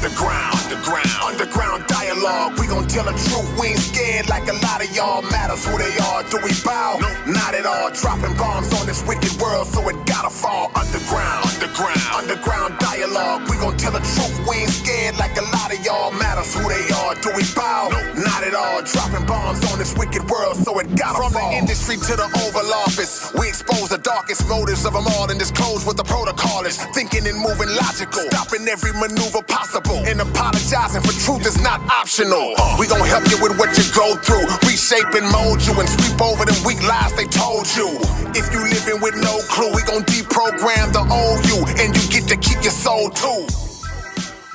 Underground dialogue. We gon' tell the truth. We ain't scared like a lot of y'all. Matters who they are. Do we bow? No, not at all. Dropping bombs on this wicked world, so it gotta fall. Underground dialogue. We gon' tell the truth. We ain't scared like a lot of y'all. Matters who they are. Do we bow? No, not at all. Dropping bombs on this wicked world, so it gotta fall. From the industry to the Oval Office, we expose the darkest motives of them all and disclose what the protocol is. Thinking and moving logical, stopping every maneuver possible, and apologizing for truth is not optional. We gon' help you with what you go through, reshape and mold you, and sweep over them weak lies they told you. If you living with no clue, we gon' deprogram the old you, and you get to keep your soul too.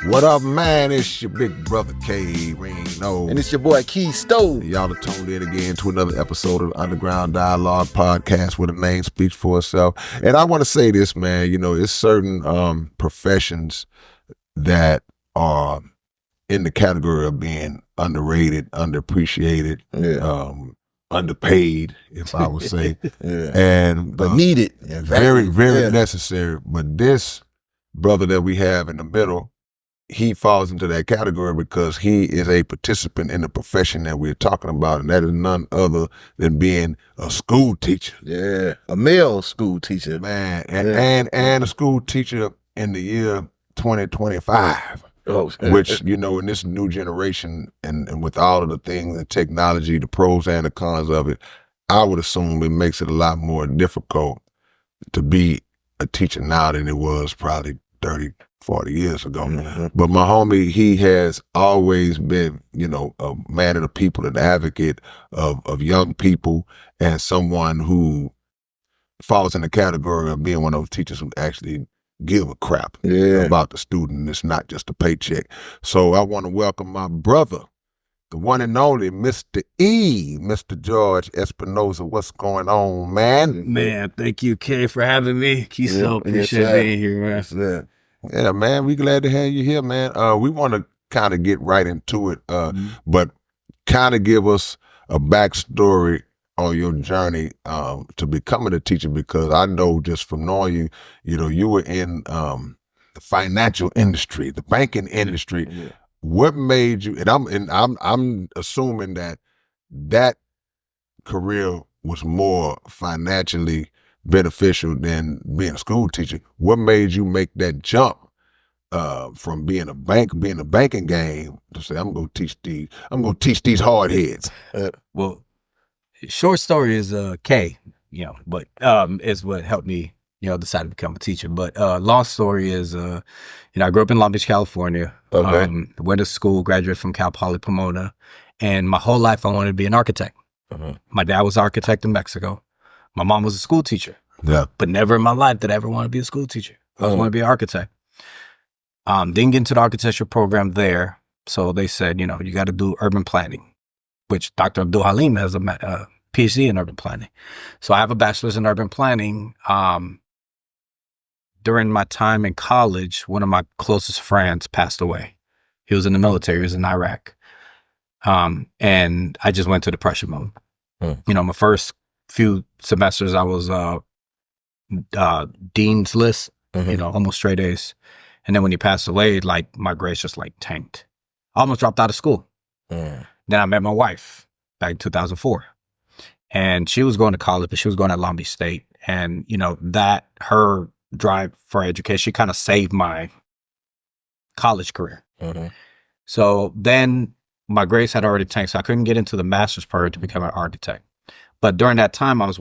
What up, man? It's your big brother K Reno. And it's your boy Key Stove. Y'all are tuned in again to another episode of Underground Dialogue Podcast where the name speaks for itself. And I want to say this, man, you know, it's certain professions that are in the category of being underrated, underappreciated, underpaid, if I would say. But needed. Very necessary. But this brother that we have in the middle, he falls into that category because he is a participant in the profession that we're talking about, and that is none other than being a school teacher. Yeah, a male school teacher. Man, and a school teacher in the year 2025. Which, you know, in this new generation and with all of the things and technology, the pros and the cons of it, I would assume it makes it a lot more difficult to be a teacher now than it was probably 30, 40 years ago. Mm-hmm. But my homie, he has always been, you know, a man of the people, an advocate of young people, and someone who falls in the category of being one of those teachers who actually give a crap about the student. It's not just a paycheck. So I want to welcome my brother, the one and only Mr. E, Mr. Jorge Espinoza. What's going on, man? Man, thank you, Kay, for having me. Keep so appreciate being here, man. Yeah, man, we glad to have you here, man. We want to kind of get right into it, but kind of give us a backstory on your journey to becoming a teacher, because I know just from knowing you, you know, you were in the financial industry, the banking industry. Yeah. What made you? And I'm assuming that career was more financially beneficial than being a school teacher. What made you make that jump from being a banking game to say I'm gonna teach these hard heads? Well, short story is K, you know, but is what helped me, you know, decide to become a teacher. But long story is, you know, I grew up in Long Beach, California. Okay. Went to school, graduated from Cal Poly Pomona, and my whole life I wanted to be an architect. Uh-huh. My dad was an architect in Mexico. My mom was a school teacher. Yeah. But never in my life did I ever want to be a school teacher. I just want to be an architect. Didn't get into the architecture program there. So they said, you know, you got to do urban planning, which Dr. Abdul Halim has a PhD in urban planning. So I have a bachelor's in urban planning. During my time in college, one of my closest friends passed away. He was in the military. He was in Iraq. And I just went to depression mode. You know, my first few semesters, I was dean's list, you know, almost straight A's. And then when he passed away, like my grades just like tanked. I almost dropped out of school. Then I met my wife back in 2004. And she was going to college, but she was going at Long Beach State. And, you know, that her drive for education kind of saved my college career. So then my grades had already tanked, so I couldn't get into the master's program to become an architect. But during that time I was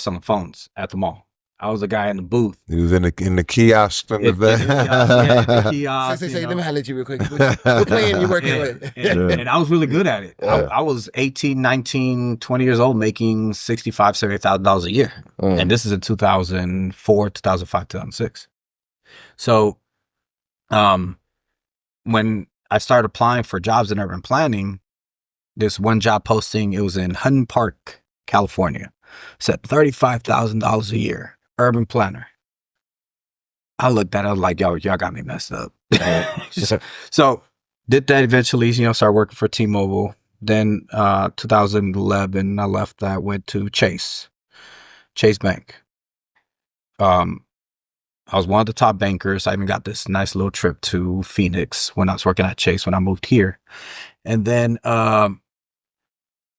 selling phones at the mall. I was a guy in the booth. He was in the kiosk. In the kiosk. Say, let me highlight you real quick. What plan you working with? And I was really good at it. I was 18, 19, 20 years old making $65,000, $70,000 a year. And this is in 2004, 2005, 2006. So when I started applying for jobs in urban planning, this one job posting, it was in Hutton Park, California. Said $35,000 a year. Urban planner. I looked at it, I was like, yo, y'all got me messed up. So did that eventually, you know, started working for T-Mobile. Then 2011, I left that, went to Chase Bank. I was one of the top bankers. I even got this nice little trip to Phoenix when I was working at Chase when I moved here. And then,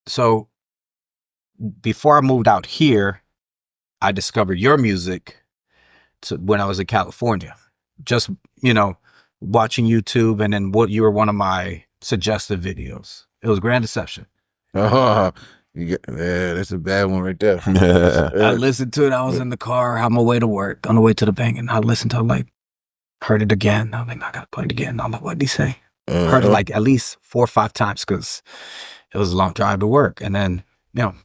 so before I moved out here, I discovered your music when I was in California. Just, watching YouTube, and then you were one of my suggested videos. It was Grand Deception. Yeah, that's a bad one right there. I listened to it. I was in the car on my way to work, on the way to the bank, and I listened to it, heard it again. I was like, I gotta play it again. I'm like, what did he say? Heard it at least 4 or 5 times because it was a long drive to work. And then,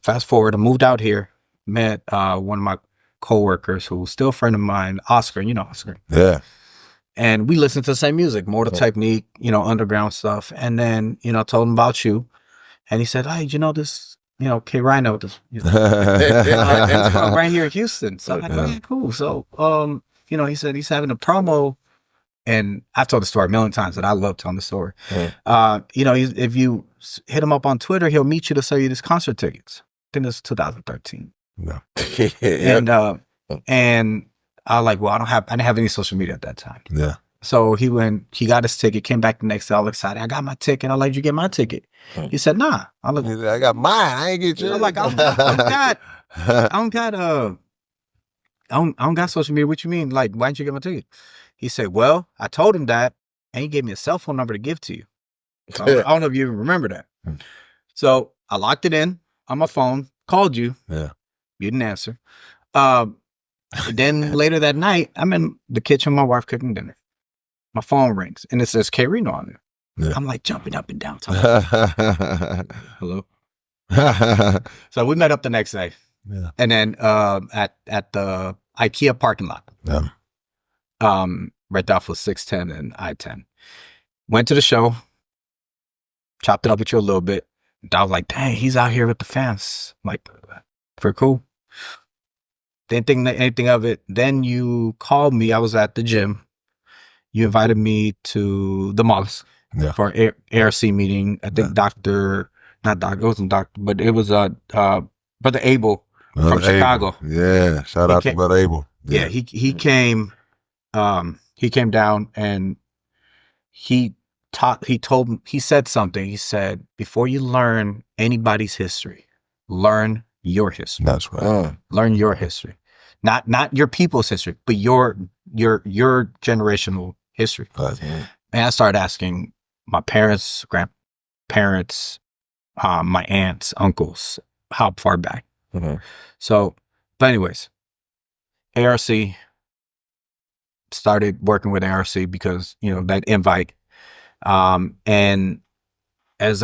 fast forward, I moved out here, met one of my coworkers who was still a friend of mine, Oscar. You know Oscar. Yeah. And we listened to the same music, Mortal Technique, underground stuff. And then, I told him about you. And he said, hey, this, K Rhino, this, right here in Houston. So I'm like, okay, cool. So, he said he's having a promo. And I've told the story a million times, and I love telling the story. If you hit him up on Twitter, he'll meet you to sell you these concert tickets. I think this was 2013. No. And I was like, well, I didn't have any social media at that time. Yeah. So he got his ticket, came back the next day all excited. I got my ticket. I was like, did you get my ticket? He said, nah. I was like, I got mine. I ain't get yours. I was like, I don't got social media. What you mean? Like, why didn't you get my ticket? He said, well, I told him that, and he gave me a cell phone number to give to you. So I don't know if you even remember that. So I locked it in on my phone, called you. Yeah. You didn't answer. Then later that night, I'm in the kitchen, my wife cooking dinner. My phone rings, and it says K Reno on it. Yeah. I'm like jumping up and down. Hello. So we met up the next day. Yeah. And then at the IKEA parking lot. Yeah. Right off of 610 and I-10. Went to the show, chopped it up with you a little bit. And I was like, dang, he's out here with the fans. I'm like, pretty cool. Didn't think anything of it. Then you called me. I was at the gym. You invited me to the Mollusk for an ARC meeting. I think it wasn't Doctor, but it was Brother Abel from Chicago. Yeah, shout out to Brother Abel. Yeah, he came. He came down and he said something. He said, before you learn anybody's history, learn your history. That's right. Learn your history. Not your people's history, but your generational history. Right. And I started asking my parents, grandparents, my aunts, uncles, how far back. Mm-hmm. So, but anyways, ARC, started working with ARC because, that invite. And as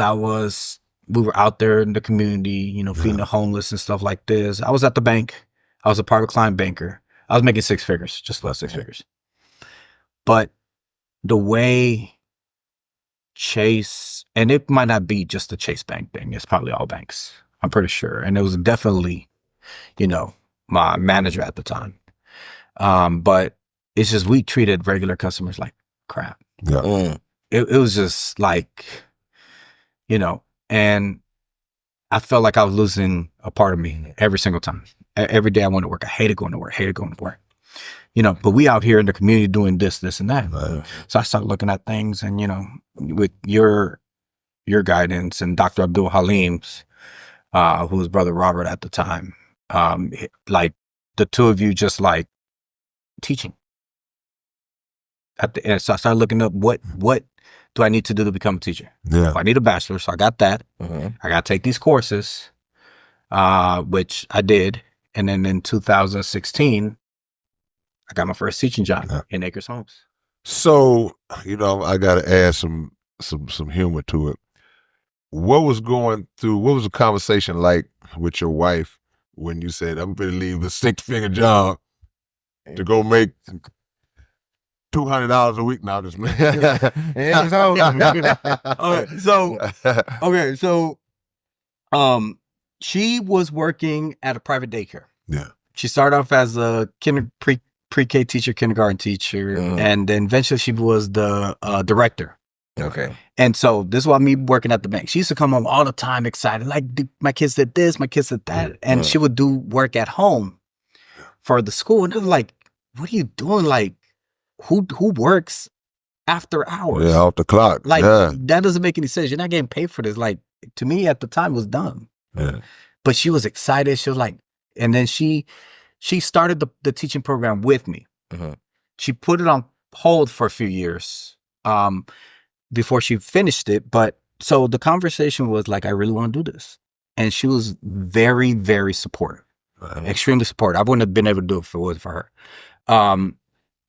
we were out there in the community, feeding the homeless and stuff like this. I was at the bank. I was a private client banker. I was making 6 figures, just less 6 figures. But the way Chase, and it might not be just the Chase Bank thing. It's probably all banks. I'm pretty sure. And it was definitely, my manager at the time. But it's just, we treated regular customers like crap. Yeah. It was just like, and I felt like I was losing a part of me every single time. Every day I went to work. I hated going to work. But we out here in the community doing this, and that. Right. So I started looking at things, and, with your guidance and Dr. Abdul Halim's, who was Brother Robert at the time, like the two of you just like teaching. So I started looking up what do I need to do to become a teacher? Yeah. I need a bachelor's, so I got that. Mm-hmm. I got to take these courses, which I did. And then in 2016, I got my first teaching job in Acres Homes. So, I got to add some humor to it. What was the conversation like with your wife when you said, I'm going to leave a 6-figure job to go make $200 a week now? Just she was working at a private daycare. Yeah. She started off as a pre-K teacher, kindergarten teacher, and then eventually she was the director. Okay. And so this was me working at the bank. She used to come home all the time excited, like, my kids did this, my kids did that. And she would do work at home for the school. And it was like, what are you doing? Like, who works after hours? Yeah, off the clock. Like, yeah. that doesn't make any sense. You're not getting paid for this. Like, to me at the time, it was dumb. Yeah. But she was excited. She was like, and then she started the teaching program with me. She put it on hold for a few years before she finished it. But so the conversation was like, I really want to do this. And she was very, very supportive, extremely supportive. I wouldn't have been able to do it if it wasn't for her.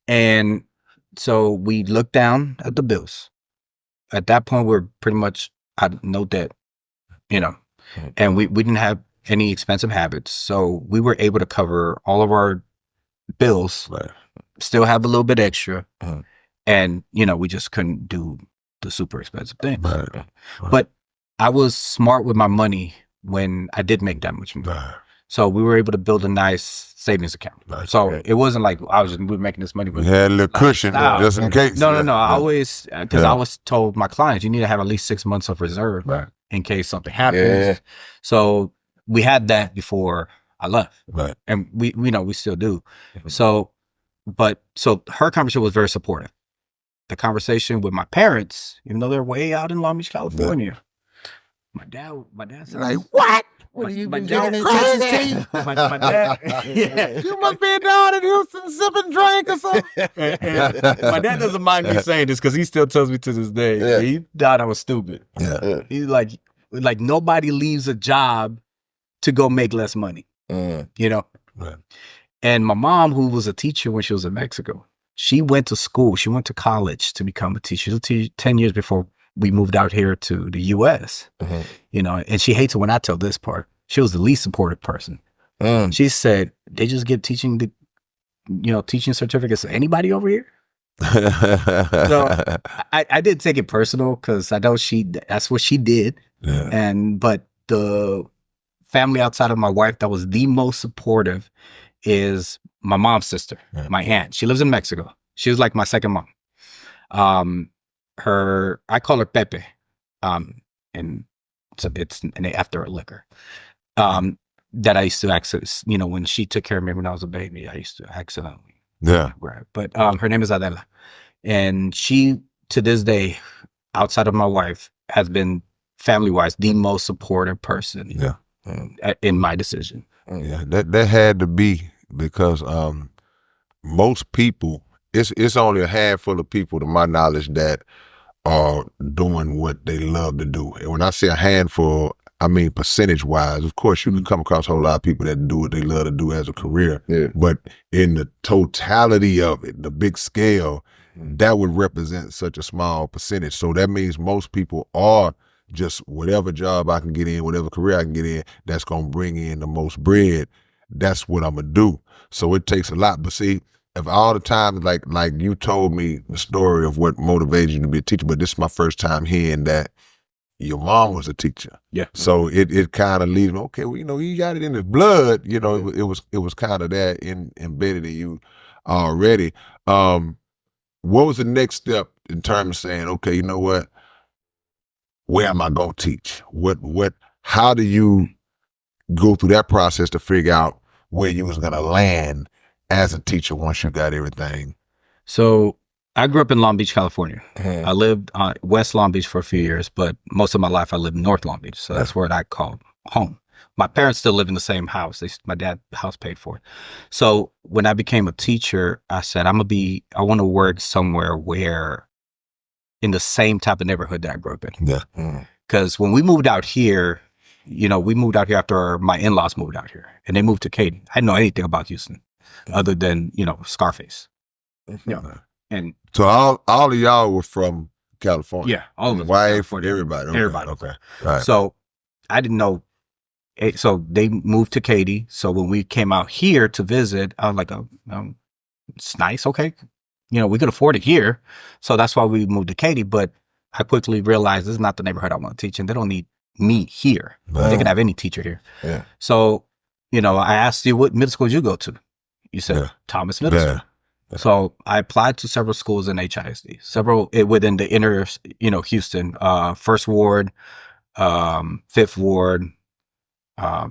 And so we looked down at the bills. At that point, we're pretty much had no debt, you know, and we didn't have any expensive habits. So we were able to cover all of our bills, still have a little bit extra. And, you know, we just couldn't do the super expensive thing. But I was smart with my money when I did make that much money. So we were able to build a nice savings account. So it wasn't like we were making this money. We had a little cushion just in case. No. I always, because I always told my clients, you need to have at least 6 months of reserve in case something happens. So we had that before I left. And we still do. So her conversation was very supportive. The conversation with my parents, even though they're way out in Long Beach, California, my dad said, like, what? What have you my been dad- doing in Texas, T? my dad, You must be down in Houston sipping drink or something. my dad doesn't mind me saying this because he still tells me to this day. Yeah. He thought I was stupid. He's like nobody leaves a job to go make less money, you know? And my mom, who was a teacher when she was in Mexico, she went to school. She went to college to become a teacher. 10 years before we moved out here to the U.S., you know, and she hates it when I tell this part. She was the least supportive person. She said, they just give teaching certificates to anybody over here. So I did take it personal because I know that's what she did. But the family outside of my wife that was the most supportive is my mom's sister, my aunt. She lives in Mexico. She was like my second mom. I call her Pepe, and it's after a liquor. That I used to access, you know, when she took care of me when I was a baby, I used to accidentally grab. But her name is Adela, and she to this day, outside of my wife, has been family-wise the most supportive person in my decision. That had to be because most people, it's only a handful of people, to my knowledge, that are doing what they love to do. And when I say a handful, I mean percentage-wise. Of course, you can come across a whole lot of people that do what they love to do as a career. But in the totality of it, the big scale, that would represent such a small percentage. So that means most people are just whatever job I can get in, whatever career I can get in, that's going to bring in the most bread. That's what I'm going to do. So it takes a lot. But see, if all the time, like you told me the story of what motivated you to be a teacher, but this is my first time hearing that your mom was a teacher. So it kind of leaves me, okay, well, you know, you got it in his blood. You know, it was kind of there embedded in you already. What was the next step in terms of saying, okay, you know what? Where am I going to teach? How do you go through that process to figure out where you was going to land as a teacher once you got everything? So I grew up in Long Beach, California. I lived on West Long Beach for a few years, but most of my life I lived in North Long Beach. So that's where I called home. My parents still live in the same house. My dad's house paid for it. So when I became a teacher, I said, I want to work somewhere where in the same type of neighborhood that I grew up in. Because when we moved out here, you know, we moved out here after my in-laws moved out here, and they moved to Katy. I didn't know anything about Houston other than, you know, Scarface. And so all of y'all were from California. Yeah, all of us. Wife, everybody. Okay. Everybody. Okay. Right. So I didn't know. So they moved to Katy. So when we came out here to visit, I was like, it's nice. Okay. You know, we could afford it here. So that's why we moved to Katy. But I quickly realized this is not the neighborhood I want to teach, and they don't need me here. They can have any teacher here. So, you know, I asked you, what middle school did you go to? You said Thomas Middle School. So I applied to several schools in HISD, several within the inner, you know, Houston, First Ward, Fifth Ward. I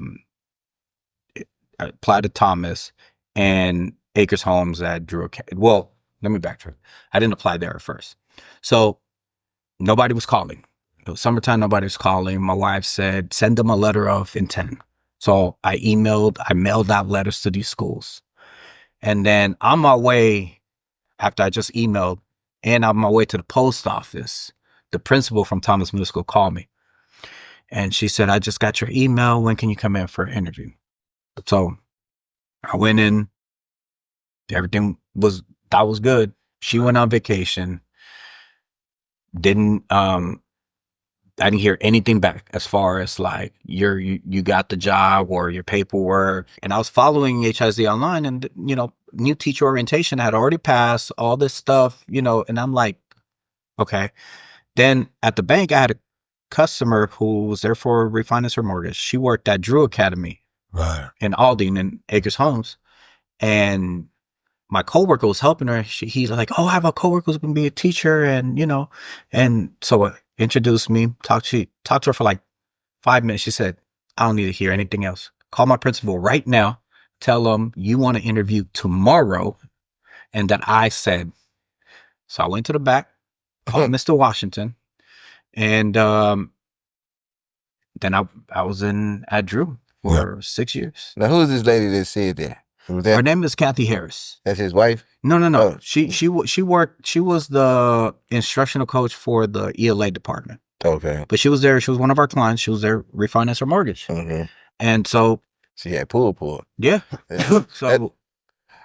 applied to Thomas, and Acres Homes at Drew Academy. Well, let me backtrack. I didn't apply there at first. So nobody was calling. It was summertime, nobody was calling. My wife said, send them a letter of intent. So I mailed out letters to these schools. And then on my way, after I just emailed, and on my way to the post office, the principal from Thomas Middle School called me. And she said, I just got your email. When can you come in for an interview? So I went in. Everything was good. She went on vacation. I didn't hear anything back as far as like you got the job or your paperwork. And I was following HIZ online, and new teacher orientation had already passed, all this stuff, and I'm like, okay. Then at the bank, I had a customer who was there for refinance her mortgage. She worked at Drew Academy, Right. in Aldine and Acres Homes, and my coworker was helping her. He's like, oh, I have a coworker who's going to be a teacher. And, and so introduced me, talked to her for like 5 minutes. She said, I don't need to hear anything else. Call my principal right now. Tell him you want to interview tomorrow. And that I said, so I went to the back, called Mr. Washington. And then I was at Drew for 6 years. Now, who's this lady that said that? Her name is Kathy Harris. That's his wife? No. Oh. She was the instructional coach for the ELA department. Okay. But she was there. She was one of our clients. She was there refinance her mortgage. Mm-hmm. And so She had pull. yeah. So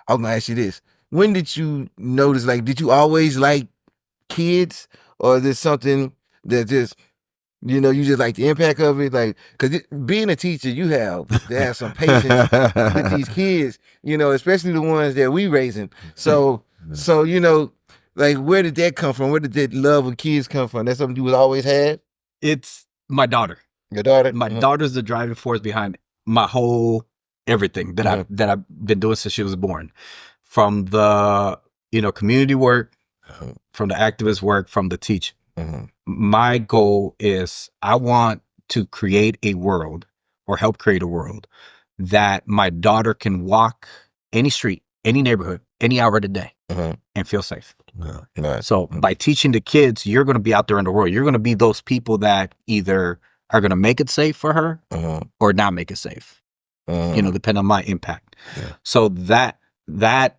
I'm gonna ask you this: when did you notice? Like, did you always like kids, or is this something that just you just like the impact of it? Like, because being a teacher, you have to have some patience with these kids, especially the ones that we raising. So like, where did that come from? Where did that love of kids come from? That's something you always had? it's my daughter. Your daughter? My daughter's the driving force behind my whole everything that I've been doing since she was born. From the community work, from the activist work, from the teaching. Mm-hmm. My goal is I want to create a world, or help create a world, that my daughter can walk any street, any neighborhood, any hour of the day, and feel safe. Yeah. Nice. So by teaching the kids, you're going to be out there in the world. You're going to be those people that either are going to make it safe for her or not make it safe, depending on my impact. Yeah. So that,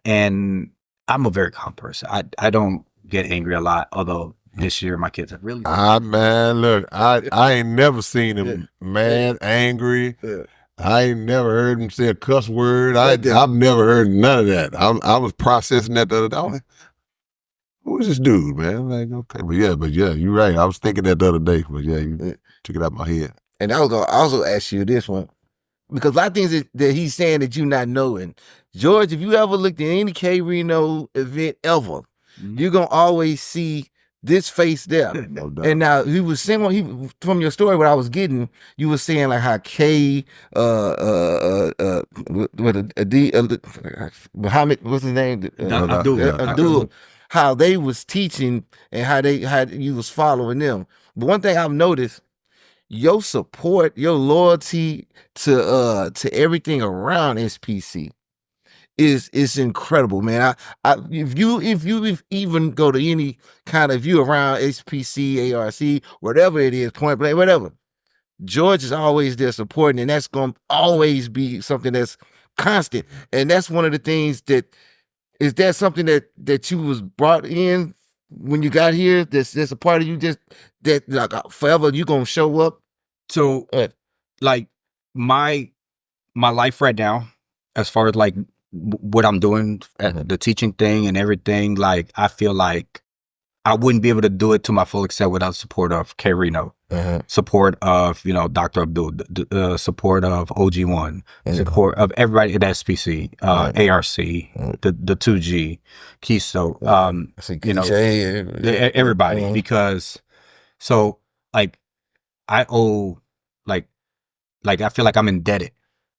and I'm a very calm person. I don't get angry a lot, although this year my kids have really. Man, look, I ain't never seen him mad, angry. Yeah. I ain't never heard him say a cuss word. I've never heard none of that. I was processing that the other day. I was like, who is this dude, man? I'm like, okay, but yeah, you're right. I was thinking that the other day, but yeah, you took it out of my head. And I was gonna also ask you this one, because a lot of things that he's saying that you not knowing. George, if you ever looked at any K Reno event ever, you're gonna always see this face there. No doubt. And now he was saying from your story, what I was getting, you were saying like how K Muhammad, what's his name? Abdul, how they was teaching and how you was following them. But one thing I've noticed, your support, your loyalty to everything around SPC is incredible, man. If you even go to any kind of view around SPC, ARC, whatever it is, Point Blank, whatever, George is always there supporting, and that's going to always be something that's constant. And that's one of the things is that something that you was brought in when you got here? That's a part of you just that like forever you gonna show up. So like my life right now, as far as like what I'm doing, the teaching thing and everything, like I feel like I wouldn't be able to do it to my full extent without support of K Reno, support of Dr. Abdul, support of OG1, support of everybody at SPC, ARC, the 2G, Keystone, everybody, because so like I owe like I feel like I'm indebted,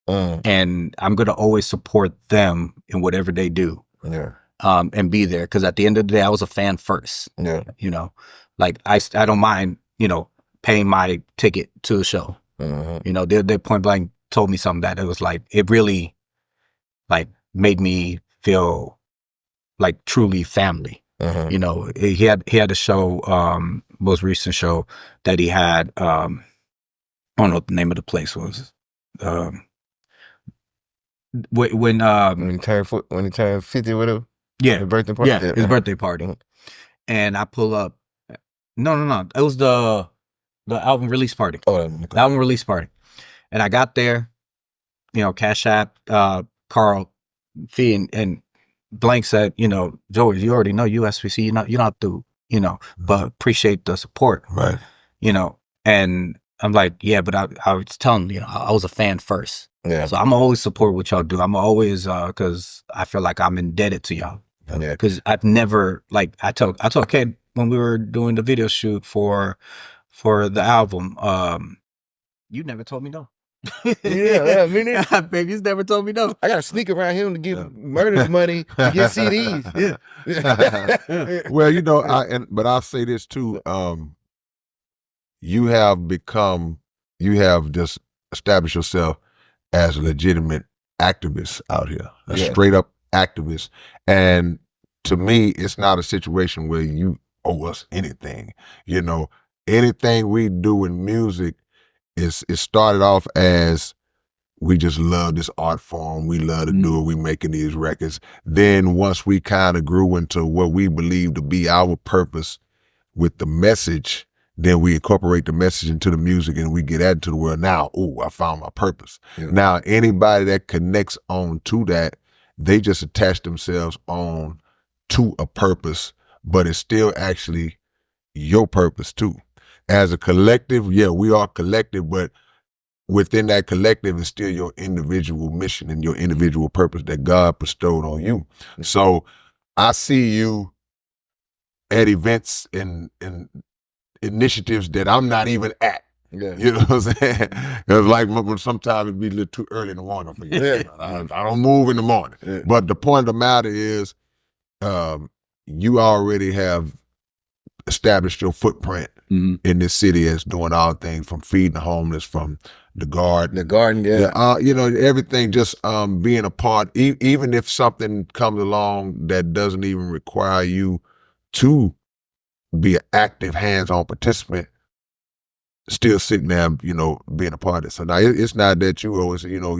and I'm gonna always support them in whatever they do. Yeah. And be there, because at the end of the day, I was a fan first. Yeah, like I don't mind, paying my ticket to the show. They point blank told me something that it was like it really, like made me feel like truly family. You know, he had a show, most recent show that he had. I don't know what the name of the place was. When he turned 50 with him. Yeah, his birthday party. Yeah, his birthday party. And I pull up. No. It was the album release party. Oh, okay. The album release party. And I got there, you know, Cash App, Carl Fee, and Blank said, you know, George, you already know USPC, you don't have to, you know, but appreciate the support. Right. You know, and I'm like, yeah, but I was telling you know, I was a fan first. Yeah. So I'm always support what y'all do. I'm always, cause I feel like I'm indebted to y'all. Yeah. Cause I've never, like, I told Kid when we were doing the video shoot for the album, you never told me no. Yeah, me neither. Baby's never told me no. I got to sneak around him to give Murders money to get CDs. Yeah. Well, you know, but I'll say this too. You have just established yourself as a legitimate activist out here, a straight up activist. And to me, it's not a situation where you owe us anything. You know, anything we do in music it started off as we just love this art form. We love to do it. We making these records. Then once we kind of grew into what we believe to be our purpose with the message, then we incorporate the message into the music and we get added to the world. Now, I found my purpose. Yeah. Now, anybody that connects on to that, they just attach themselves on to a purpose, but it's still actually your purpose too. As a collective, yeah, we are collective, but within that collective is still your individual mission and your individual purpose that God bestowed on you. So I see you at events and initiatives that I'm not even at. Yeah. You know what I'm saying? It's like sometimes it'd be a little too early in the morning for you. Yeah. I don't move in the morning. Yeah. But the point of the matter is, you already have established your footprint in this city as doing all things from feeding the homeless, from the garden. The garden, yeah. You know, everything just being a part, even if something comes along that doesn't even require you to be an active, hands-on participant, still sitting there, you know, being a part of it. So now it's not that you always, you know,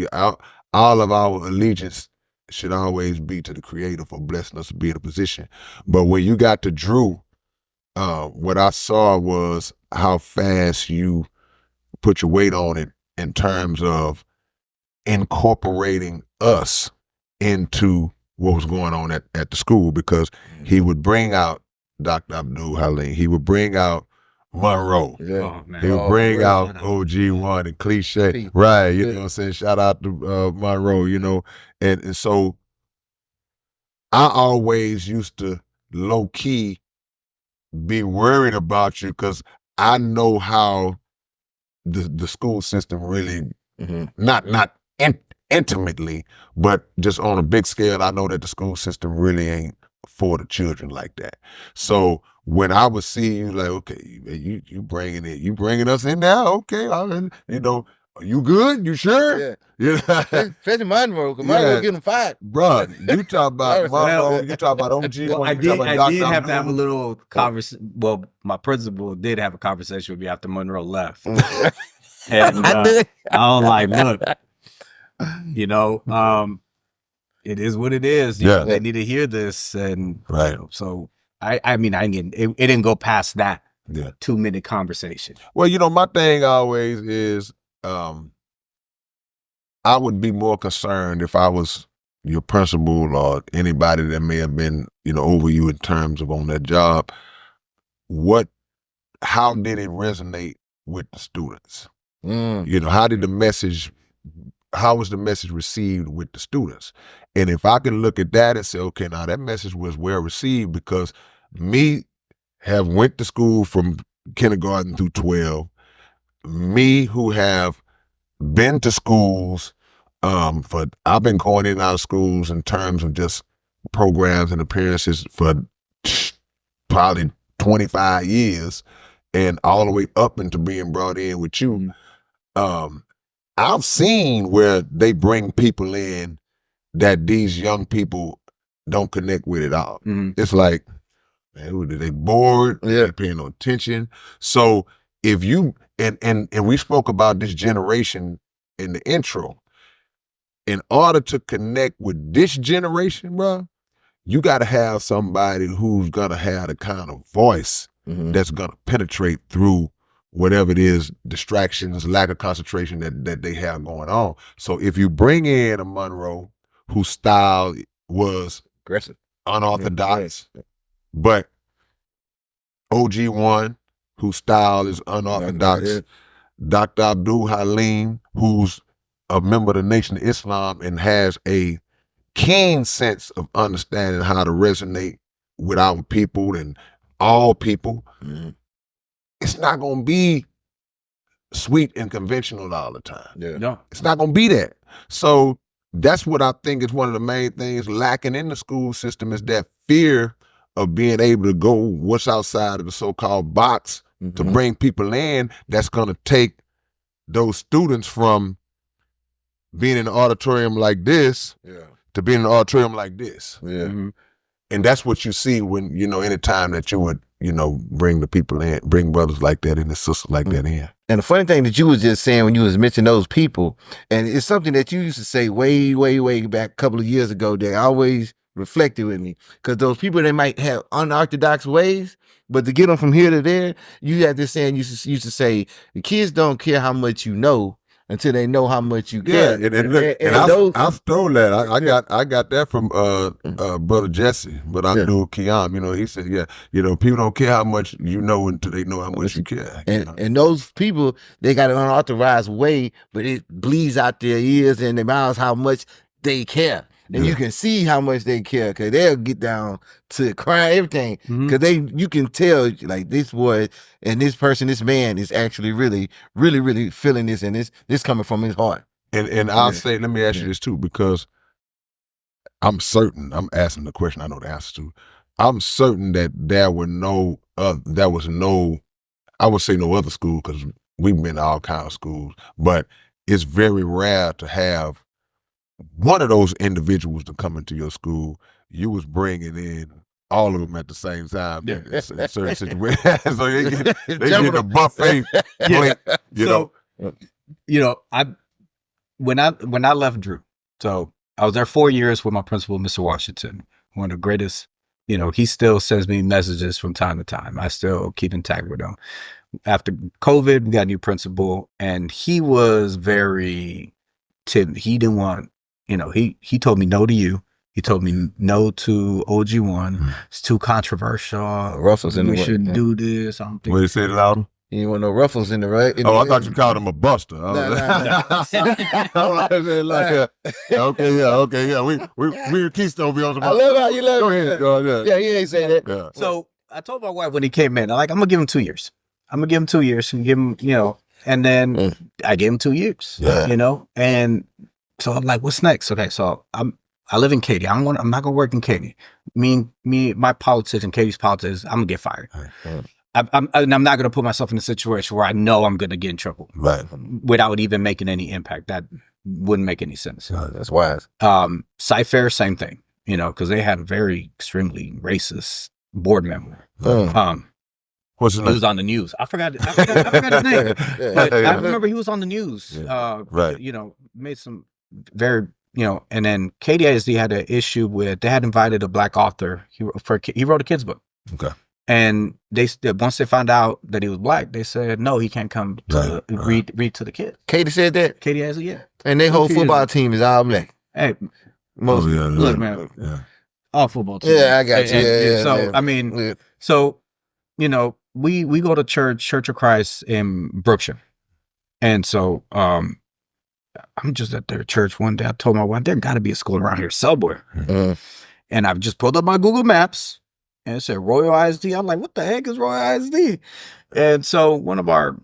all of our allegiance should always be to the Creator for blessing us to be in a position. But when you got to Drew, what I saw was how fast you put your weight on it in terms of incorporating us into what was going on at the school, because he would bring out Dr. Abdul Halim, he would bring out Monroe, he would bring out OG1 and Cliche, right? You know what I'm saying? Shout out to Monroe, you know, and so I always used to low key be worried about you because I know how the school system really, not intimately, but just on a big scale, I know that the school system really ain't for the children like that. So when I would see you, like, okay, you bringing us in now, okay, you know, you good? You sure? Yeah. Especially Monroe, because Monroe getting fired. Bro, you talk about Monroe, you talk about OG. Well, I did have to have a little conversation. Well, my principal did have a conversation with me after Monroe left. And I was like, look, you know, it is what it is. You know, they need to hear this. And right. You know, so I mean, it didn't go past that 2-minute conversation. Well, you know, my thing always is, I would be more concerned if I was your principal or anybody that may have been, you know, over you in terms of on that job. How did it resonate with the students? You know, how was the message received with the students? And if I can look at that and say, okay, now that message was well received, because me have went to school from kindergarten through 12, me who have been to schools, I've been going in and out of schools in terms of just programs and appearances for probably 25 years and all the way up into being brought in with you. I've seen where they bring people in that these young people don't connect with it all. It's like, man, they bored, they paying no attention. So if you, and we spoke about this generation in the intro, in order to connect with this generation, bro, you got to have somebody who's going to have the kind of voice that's going to penetrate through whatever it is, distractions, lack of concentration that they have going on. So if you bring in a Monroe whose style was aggressive, unorthodox, but OG1, whose style is unorthodox, Dr. Abdul Halim, who's a member of the Nation of Islam and has a keen sense of understanding how to resonate with our people and all people, it's not going to be sweet and conventional all the time. No. It's not going to be that. So that's what I think is one of the main things lacking in the school system, is that fear of being able to go what's outside of the so-called box to bring people in that's going to take those students from being in an auditorium like this to being in an auditorium like this. And that's what you see when, anytime that you would, bring the people in, bring brothers like that in and sisters like that in. And the funny thing that you was just saying when you was mentioning those people, and it's something that you used to say way, way, way back a couple of years ago that always reflected with me. Because those people, they might have unorthodox ways, but to get them from here to there, you had this saying, you used to say, the kids don't care how much you know until they know how much you care. I stole that. I got that from brother Jesse, but I knew Kiam. He said, people don't care how much you know until they know how much you care. And those people, they got an unauthorized way, but it bleeds out their ears and their mouths how much they care. And you can see how much they care, because they'll get down to crying, everything. Because you can tell, like, this boy and this person, this man is actually really, really, really feeling this, and this coming from his heart. And I'll say, let me ask you this too, because I'm certain, I'm asking the question I know the answer to. I'm certain that there was no, I would say no other school, because we've been to all kinds of schools, but it's very rare to have one of those individuals to come into your school. You was bringing in all of them at the same time in certain situations. So they get the buffet plate, when I left Drew, so I was there 4 years with my principal, Mr. Washington, one of the greatest. He still sends me messages from time to time. I still keep in touch with him. After COVID, we got a new principal, and he was very timid. He didn't want, he told me no to you. He told me no to OG1. It's too controversial. Ruffles in the way. We shouldn't do this. What did you say it louder? You ain't want no ruffles in the right. I thought you called him a buster. Okay. We Keystone be on some. I love how you love it. Go ahead. Yeah, he ain't say that. Yeah. So I told my wife when he came in, I'm gonna give him 2 years. I'm gonna give him 2 years and give him, and then I gave him 2 years. And so I'm like, what's next? Okay, so I live in Katy. I'm not gonna work in Katy. My politics and Katy's politics, I'm gonna get fired. I'm not gonna put myself in a situation where I know I'm gonna get in trouble, without even making any impact. That wouldn't make any sense. That's wise. Sci-Fair, same thing. Because they had a very extremely racist board member. What's his name? He was on the news. I forgot his name. But I remember he was on the news. Made some very, and then KDSD had an issue with, they had invited a black author. He wrote a kid's book. Okay. And once they found out that he was black, they said, no, he can't come to read to the kids. Katie said that? KDSD, yeah. And their whole football team is all black. Hey, look, man. All football team. Yeah, I got you. So, I mean, we go to Church of Christ in Brookshire. And so I'm just at their church one day. I told my wife, there got to be a school around here somewhere. And I've just pulled up my Google Maps and it said Royal ISD. I'm like, what the heck is Royal ISD? And so one of our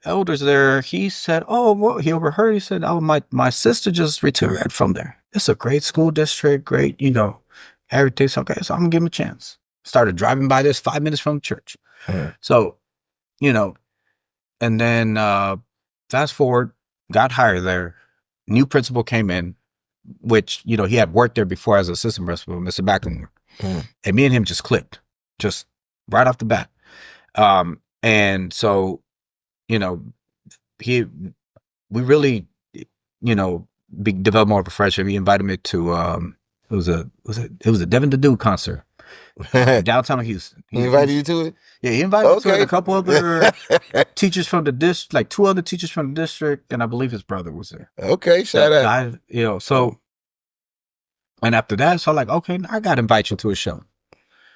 elders there, he said, he overheard. He said, my sister just retired from there. It's a great school district, great, everything's okay. So I'm going to give him a chance. Started driving by this 5 minutes from the church. So, and then fast forward, got hired there. New principal came in. which, you know, he had worked there before as an assistant principal, Mr. McLemore. And me and him just clicked, just right off the bat. And so, you know, we really, you know, developed more of a friendship. He invited me to, it was a Devin the Dude concert downtown Houston. He invited you to it? Yeah, he invited me to it, and a couple other teachers from the district, like 2 other teachers from the district, and I believe his brother was there. Okay, shout out. You know, so, and after that, so like, okay, I got to invite you to a show.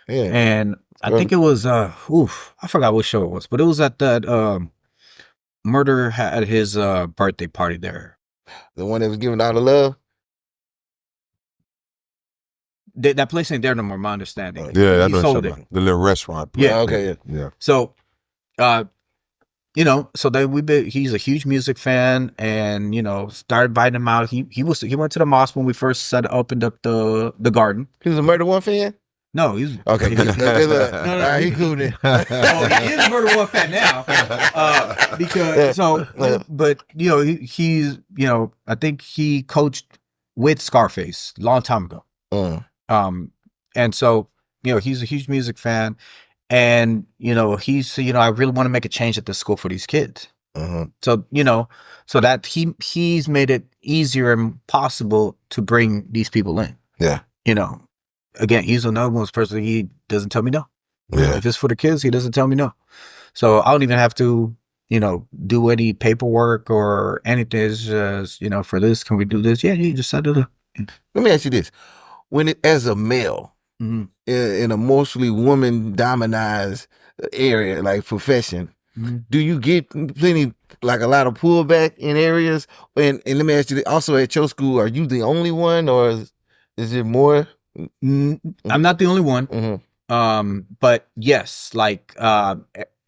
Yeah. And I think it was, I forgot what show it was, but it was at that, Murder had his birthday party there. The one that was giving all the love? That place ain't there no more, my understanding. Yeah, he sold it. The little restaurant place. Yeah. Okay. Yeah. So, you know, so then he's a huge music fan, and, you know, started inviting him out. He went to the mosque when we first opened up the garden. He was a Murder One fan? No, he's okay. No, he cool then. Oh, he is a Murder One fan now. Because but you know, he's, you know, I think he coached with Scarface a long time ago. And so, you know, he's a huge music fan, and, you know, he's, you know, I really want to make a change at this school for these kids. So, you know, so that he's made it easier and possible to bring these people in. Yeah. You know, again, he's another one person, he doesn't tell me no. Yeah. If it's for the kids, he doesn't tell me no. So I don't even have to, you know, do any paperwork or anything. It's just, you know, for this, can we do this? Yeah, you just set it up. Let me ask you this. As a male, in a mostly woman-dominized area, like profession, do you get plenty, like a lot of pullback in areas? And let me ask you this, also at your school, are you the only one, or is it more? I'm not the only one. But yes, like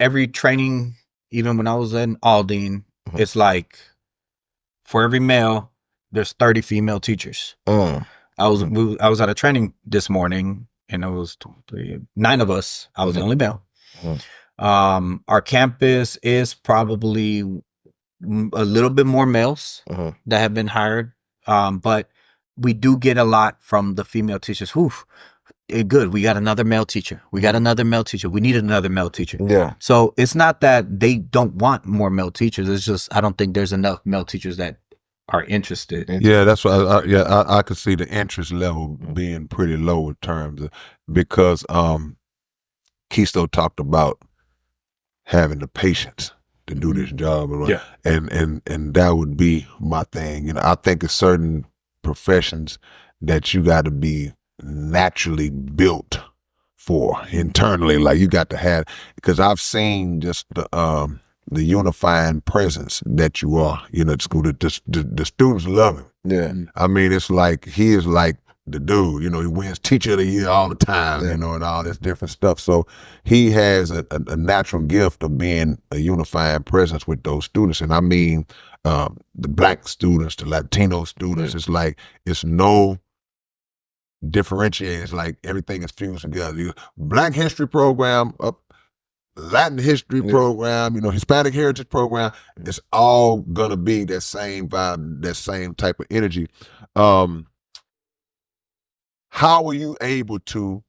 every training, even when I was in Aldine, it's like for every male, there's 30 female teachers. I was at a training this morning, and it was 9 of us. I was the only male. Our campus is probably a little bit more males that have been hired, but we do get a lot from the female teachers. Good. We got another male teacher. We got another male teacher. We need another male teacher. Yeah. So it's not that they don't want more male teachers. It's just I don't think there's enough male teachers that are interested. Yeah, that's why. I could see the interest level being pretty low in terms of, because Keisto talked about having the patience to do this job, and that would be my thing. You know, I think it's certain professions that you got to be naturally built for internally. Like you got to have, because I've seen just the unifying presence that you are, you know, at school. The students love him. Yeah. I mean, it's like, he is like the dude, you know, he wins teacher of the year all the time, you know, and all this different stuff. So he has a natural gift of being a unifying presence with those students. And I mean, the Black students, the Latino students, it's like, it's no differentiate. It's like everything is fused together. Black history program, Latin history program, you know, Hispanic heritage program, it's all gonna be that same vibe, that same type of energy. How were you able to,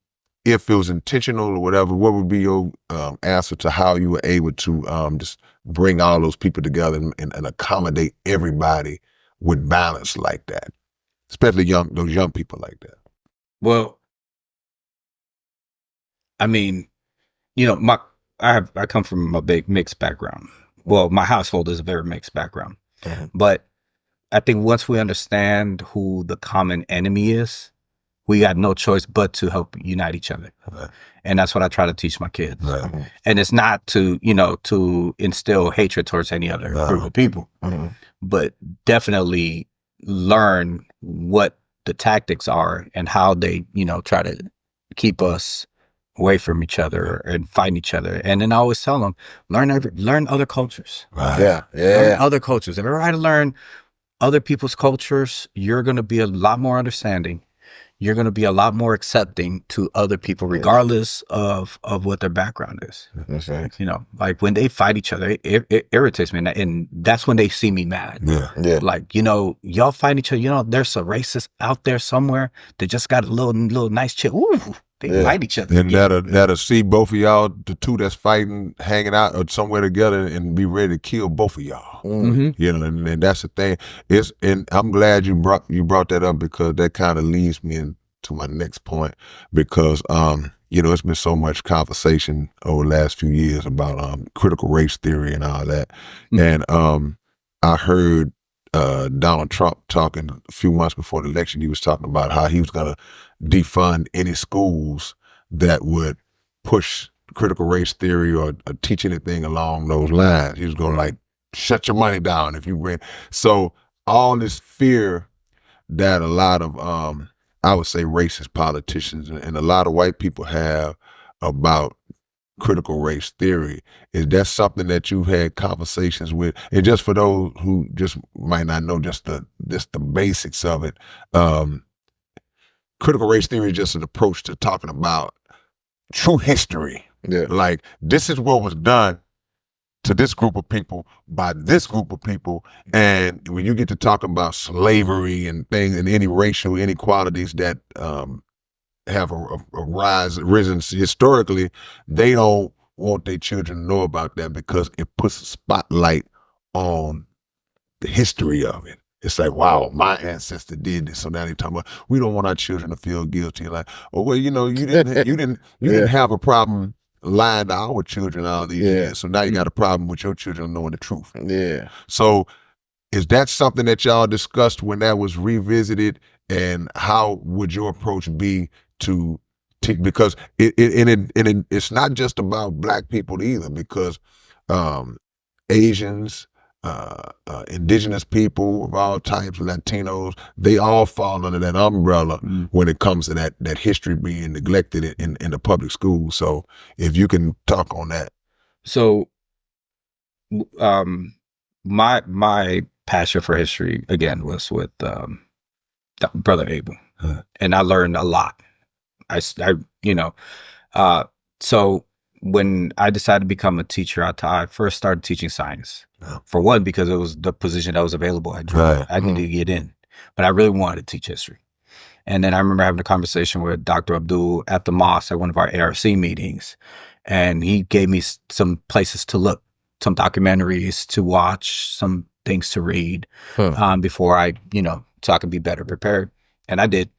if it was intentional or whatever, what would be your answer to how you were able to just bring all those people together and accommodate everybody with balance like that, especially those young people like that? Well, I mean, you know, I come from a big mixed background. Well, my household is a very mixed background. But I think once we understand who the common enemy is, we got no choice but to help unite each other. And that's what I try to teach my kids. And it's not to, you know, to instill hatred towards any other group of people, but definitely learn what the tactics are and how they, you know, try to keep us away from each other and fighting each other. And then I always tell them, learn other cultures. Learn other cultures. If you try to learn other people's cultures, you're going to be a lot more understanding. you're going to be a lot more accepting to other people, regardless of what their background is. That's right. You know, like when they fight each other, it irritates me, and that's when they see me mad. Yeah. Like, you know, y'all fight each other. You know, there's a racist out there somewhere that just got a little nice chick. Ooh, they fight each other. And that'll see both of y'all, the two that's fighting, hanging out or somewhere together, and be ready to kill both of y'all. Mm-hmm. You know, and that's the thing. And I'm glad you brought that up, because that kind of leads me into my next point, because you know, it's been so much conversation over the last few years about critical race theory and all that. And I heard Donald Trump talking a few months before the election. He was talking about how he was going to defund any schools that would push critical race theory or teach anything along those lines. He was going to like shut your money down if you bring. So all this fear that a lot of I would say racist politicians and a lot of white people have about critical race theory, is that something that you've had conversations with? And just for those who just might not know just the basics of it, critical race theory is just an approach to talking about true history. Yeah. Like, this is what was done to this group of people by this group of people. And when you get to talking about slavery and things and any racial inequalities that have risen historically, they don't want their children to know about that, because it puts a spotlight on the history of it. It's like, wow, my ancestor did this. So now they're talking about, we don't want our children to feel guilty. Like, oh, well, you know, you didn't have a problem lying to our children all these years. So now you got a problem with your children knowing the truth. Yeah. So is that something that y'all discussed when that was revisited? And how would your approach be to because it's not just about Black people either, because Asians, indigenous people of all types, Latinos, they all fall under that umbrella when it comes to that history being neglected in the public schools. So if you can talk on that. So my passion for history again was with Brother Abel, and I learned a lot. So when I decided to become a teacher, I first started teaching science. For one, because it was the position that was available. I needed to get in, but I really wanted to teach history. And then I remember having a conversation with Dr. Abdul at the mosque at one of our ARC meetings, and he gave me some places to look, some documentaries to watch, some things to read before I, so I could be better prepared. And I did.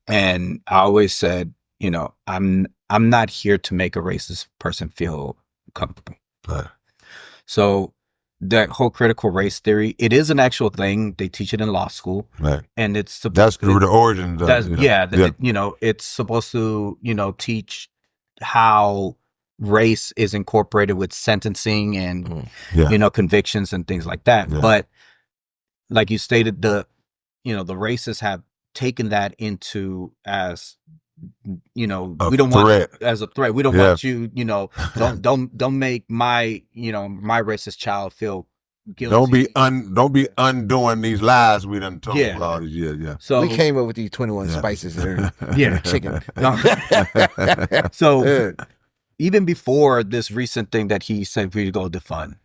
And I always said, I'm not here to make a racist person feel comfortable. So that whole critical race theory, it is an actual thing. They teach it in law school. Right. And it's that's the origins. It's supposed to, teach how race is incorporated with sentencing and, convictions and things like that. Yeah. But like you stated, the racists have taken that into as, we don't want as a threat. We don't want you, don't make my, my racist child feel guilty. Don't be undoing these lies we done told all these years. Yeah. So we came up with these 21 spices there. Chicken. So even before this recent thing that he said we go defund,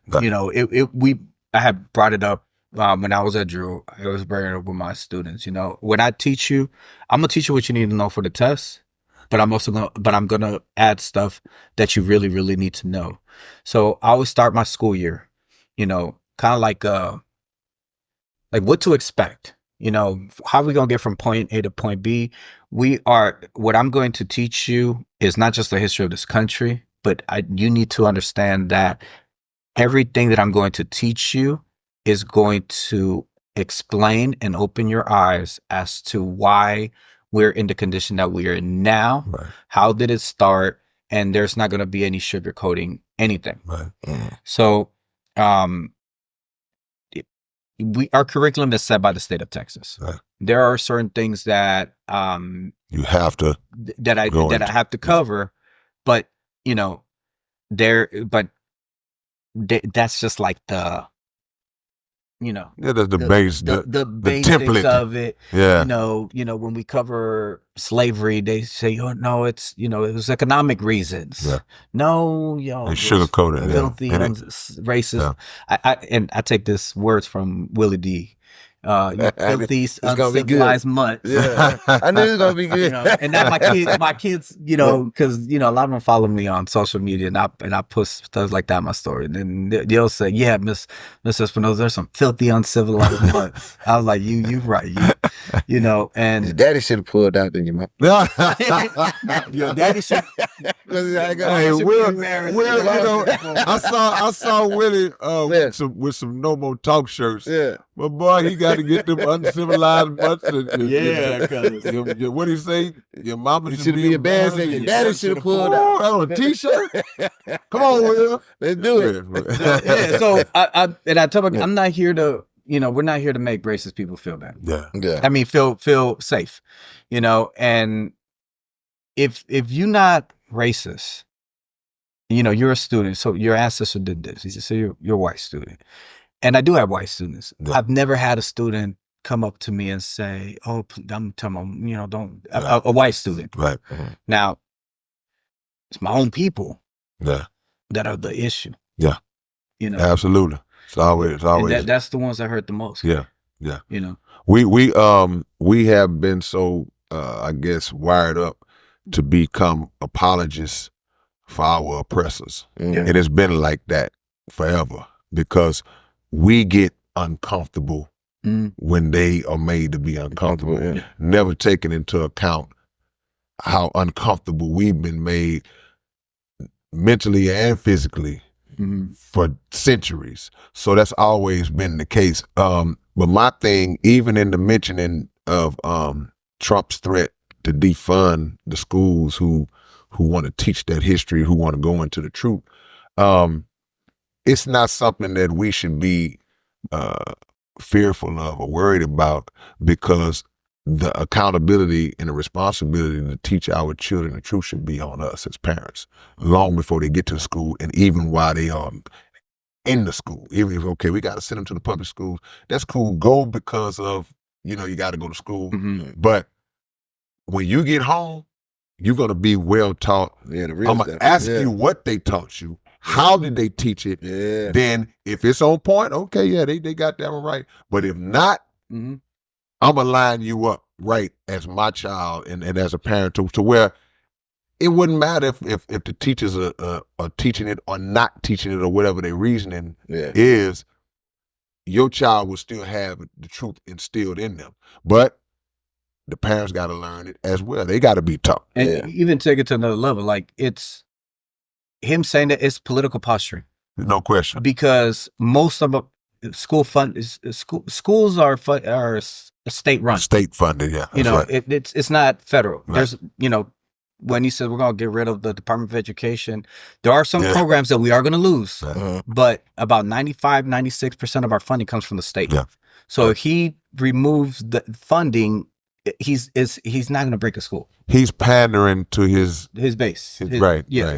I had brought it up when I was at Drew. I was bringing it up with my students. When I teach you, I'm gonna teach you what you need to know for the test, but I'm gonna add stuff that you really, really need to know. So I always start my school year, kind of like what to expect. How are we gonna get from point A to point B? What I'm going to teach you is not just the history of this country, but you need to understand that everything that I'm going to teach you is going to explain and open your eyes as to why we're in the condition that we are in now. Right. How did it start? And there's not going to be any sugarcoating anything. Right. Mm-hmm. So, our curriculum is set by the state of Texas. Right. There are certain things that you have to I have to cover, but that's just like Yeah, that's the base, the basics template of it. Yeah. When we cover slavery, they say, oh no, it was economic reasons. Yeah. No, they sugarcoat it. Filthy, racist. Yeah. I take this words from Willie D. You filthy, uncivilized mutts. Yeah, I knew it was gonna be good. And now my kids, because a lot of them follow me on social media, and I post stuff like that in my story. And then they'll say, "Yeah, Miss Espinoza, there's some filthy, uncivilized mutts." I was like, "You right, and your daddy should have pulled out in your mouth. Your daddy should." Hey, Will, I saw Willie with some no more talk shirts. Yeah. But boy, he got to get them uncivilized butts. Cause what do you say? Your mama should be embarrassed, and your daddy should have pulled out on a t-shirt. Come on, Will. Let's do it. So I tell them, I'm not here to, we're not here to make racist people feel bad. Yeah. I mean, feel safe, and if you're not racist, you're a student, so your ancestor did this. He said, so you're a white student. And I do have white students. Yeah. I've never had a student come up to me and say, "Oh, I'm telling them, don't." A white student, right? Now, it's my own people, that are the issue. Yeah, absolutely. It's always. That's the ones that hurt the most. Yeah. We have been so, I guess, wired up to become apologists for our oppressors, and it's been like that forever because we get uncomfortable when they are made to be uncomfortable, never taking into account how uncomfortable we've been made mentally and physically for centuries. So that's always been the case. But my thing, even in the mentioning of Trump's threat to defund the schools who want to teach that history, who want to go into the truth, it's not something that we should be fearful of or worried about, because the accountability and the responsibility to teach our children the truth should be on us as parents, long before they get to the school and even while they are in the school. Even if, okay, we got to send them to the public schools, that's cool. Go because of, you got to go to school. But when you get home, you're going to be well taught. Yeah, I'm going to ask you what they taught you. How did they teach it? Yeah. Then if it's on point, okay, they got that one right. But if not, I'm going to line you up right as my child and as a parent to where it wouldn't matter if the teachers are teaching it or not teaching it or whatever their reasoning is, your child will still have the truth instilled in them. But the parents got to learn it as well. They got to be taught. And even take it to another level. Like, it's him saying that it's political posturing. No question. Because most of schools are state run. State funded, yeah. Right. It's not federal. Right. There's, when he said we're going to get rid of the Department of Education, there are some programs that we are going to lose, but about 96% of our funding comes from the state. Yeah. So if he removes the funding, he's not going to break a school. He's pandering to his base. His base. Yeah.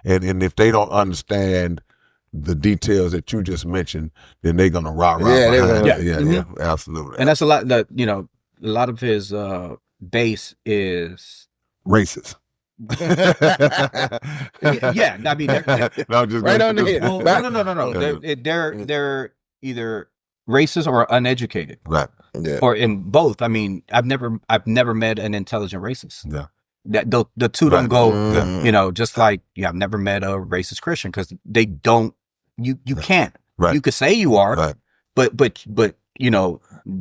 And if they don't understand the details that you just mentioned, then they're going to rah behind it. Yeah, absolutely. And that's a lot that, a lot of his base is racist. Yeah, I mean, no, just right on the head. Well, no. They're either racist or uneducated, right? Yeah. Or in both. I mean, I've never met an intelligent racist. Yeah. That the two don't go. Just like I've never met a racist Christian, because they don't. You can't. Right. You could say you are, right. but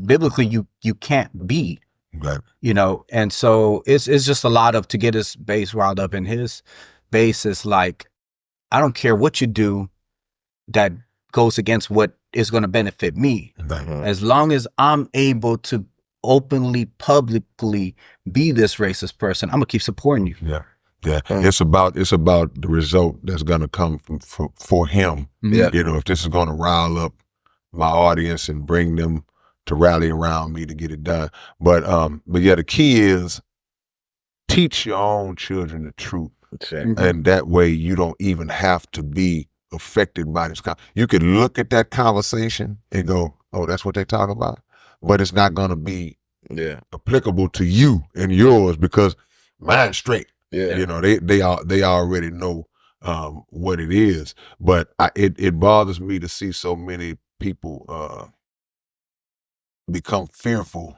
biblically you can't be. Right. And so it's just a lot of, to get his base riled up, and his base is like, I don't care what you do that goes against what is going to benefit me. Right. As long as I'm able to openly, publicly be this racist person, I'm gonna keep supporting you. Yeah. Yeah. It's about the result that's gonna come for him. Yeah. If this is gonna rile up my audience and bring them to rally around me to get it done. But yeah, the key is teach your own children the truth. Okay. And that way you don't even have to be affected by this. You could look at that conversation and go, oh, that's what they talk about. But it's not going to be applicable to you and yours because mine's straight. Yeah. You know, they already know what it is. But it bothers me to see so many people become fearful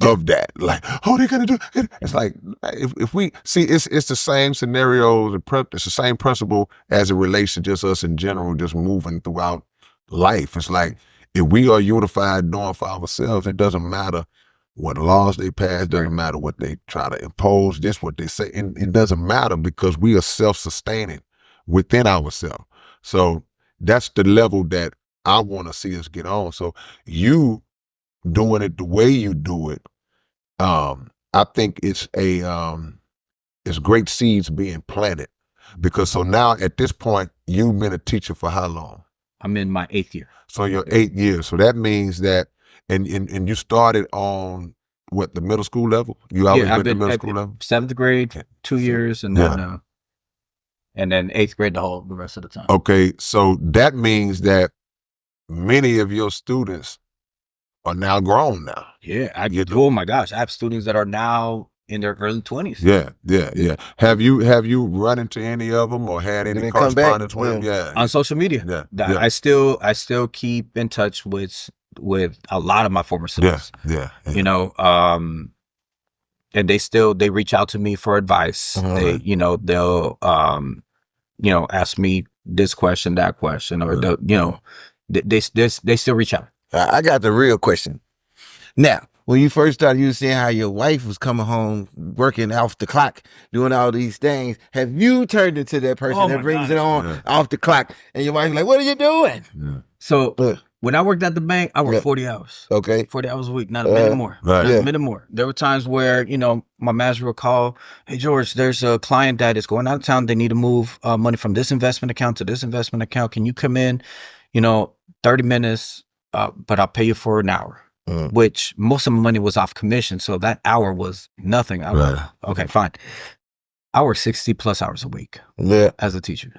of that. Like, oh, they're gonna do it. It's like if we see it's the same scenarios, it's the same principle as it relates to just us in general, just moving throughout life. It's like if we are unified doing for ourselves, it doesn't matter what laws they pass, doesn't matter what they try to impose, just what they say. And it doesn't matter because we are self-sustaining within ourselves. So that's the level that I want to see us get on. So you doing it the way you do it, I think it's great seeds being planted. Because so now at this point, you've been a teacher for how long? I'm in my 8th year. So you're 8 years. So that means that, and you started on what, the middle school level? You always been to middle school level? 7th grade, 2 years, and then 8th grade the rest of the time. Okay, so that means that many of your students are now grown now. Yeah, oh my gosh, I have students that are now in their early 20s. Yeah. Have you run into any of them or had any correspondence with them? Yeah. On social media. Yeah. I still keep in touch with a lot of my former students. Yeah. You know, and they reach out to me for advice. They'll ask me this question, that question, or they still reach out. I got the real question. Now, when you first started, you were saying how your wife was coming home, working off the clock, doing all these things. Have you turned into that person that brings it on off the clock? And your wife's like, what are you doing? Yeah. So when I worked at the bank, I worked 40 hours. Okay. 40 hours a week, not a minute more. Right. Not a minute more. There were times where, my manager would call, hey, George, there's a client that is going out of town. They need to move money from this investment account to this investment account. Can you come in, 30 minutes, but I'll pay you for an hour, which most of my money was off commission. So that hour was nothing. I was, okay, fine. I work 60 plus hours a week as a teacher.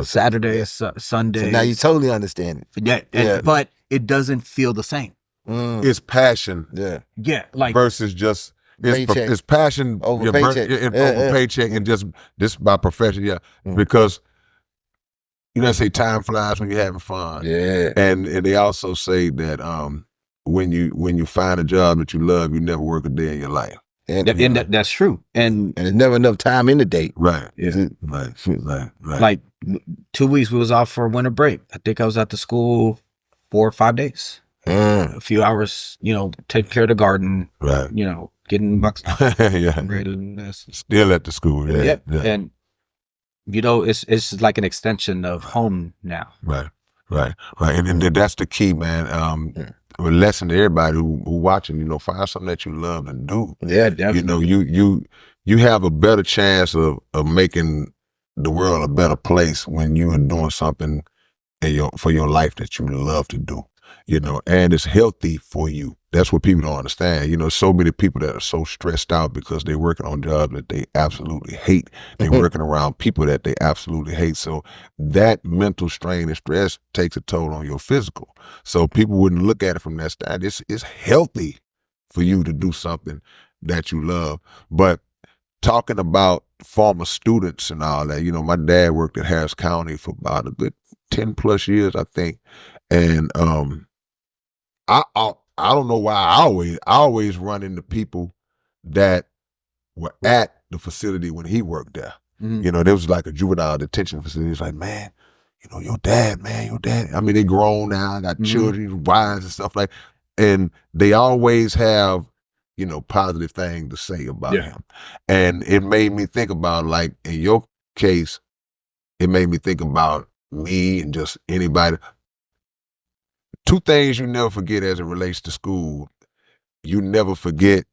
Saturday, Sunday. So now you totally understand it. Yeah. But it doesn't feel the same. It's passion. Yeah. Like versus just it's passion over paycheck. Over paycheck and just this by profession. Yeah. Because they say time flies when you're having fun. Yeah. And they also say that when you find a job that you love, you never work a day in your life. And that's true. And there's never enough time in the day. Right. Yeah. Right. Like 2 weeks we was off for a winter break. I think I was at the school 4 or 5 days. A few hours, taking care of the garden. Right. Getting bucks. Still at the school. Yeah. And it's like an extension of home now. Right. And that's the key, man. A lesson to everybody who watching, find something that you love to do. Yeah, definitely. You have a better chance of making the world a better place when you are doing something for your life that you love to do. And it's healthy for you. That's what people don't understand. So many people that are so stressed out because they're working on jobs that they absolutely hate. They're working around people that they absolutely hate. So that mental strain and stress takes a toll on your physical. So people wouldn't look at it from that side. It's healthy for you to do something that you love. But talking about former students and all that, my dad worked at Harris County for about a good 10 plus years, I think. And I don't know why I always run into people that were at the facility when he worked there. There was like a juvenile detention facility. It's like, man, your dad. I mean, they grown now, got children, wives and stuff like that. And they always have, positive things to say about him. And it made me think about, like, in your case, it made me think about me and just anybody. 2 things you never forget as it relates to school. You never forget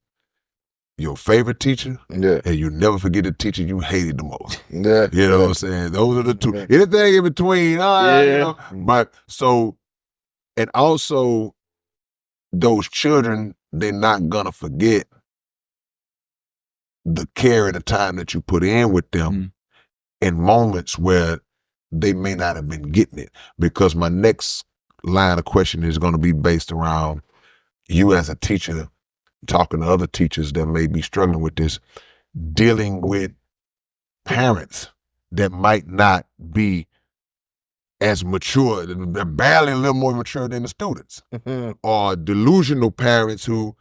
your favorite teacher, and you never forget the teacher you hated the most. Yeah. You know what I'm saying? Those are the 2. Anything in between, But so, and also those children, they're not gonna forget the care and the time that you put in with them in moments where they may not have been getting it. Because my next line of question is going to be based around you as a teacher talking to other teachers that may be struggling with this, dealing with parents that might not be as mature, they're barely a little more mature than the students, or delusional parents who,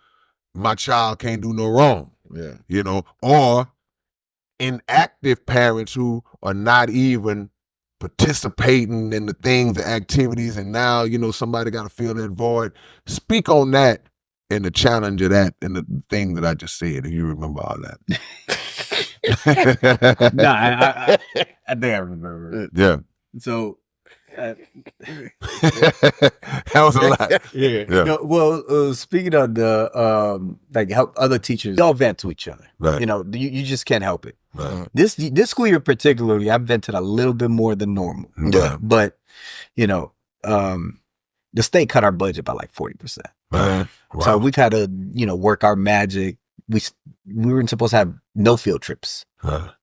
my child can't do no wrong, you know, or inactive parents who are not even participating in the things, the activities, and now, you know, somebody got to fill that void. Speak on that and the challenge of that and the thing that I just said, if you remember all that. No, I think I remember. Yeah. So that was a lot. Yeah. No, well, speaking of the like help other teachers, they all vent to each other. Right. You know, you just can't help it. Right. This school year particularly, I've vented a little bit more than normal. Yeah. But you know, the state cut our budget by like 40%. Right. Wow. So we've had to, you know, work our magic. We weren't supposed to have no field trips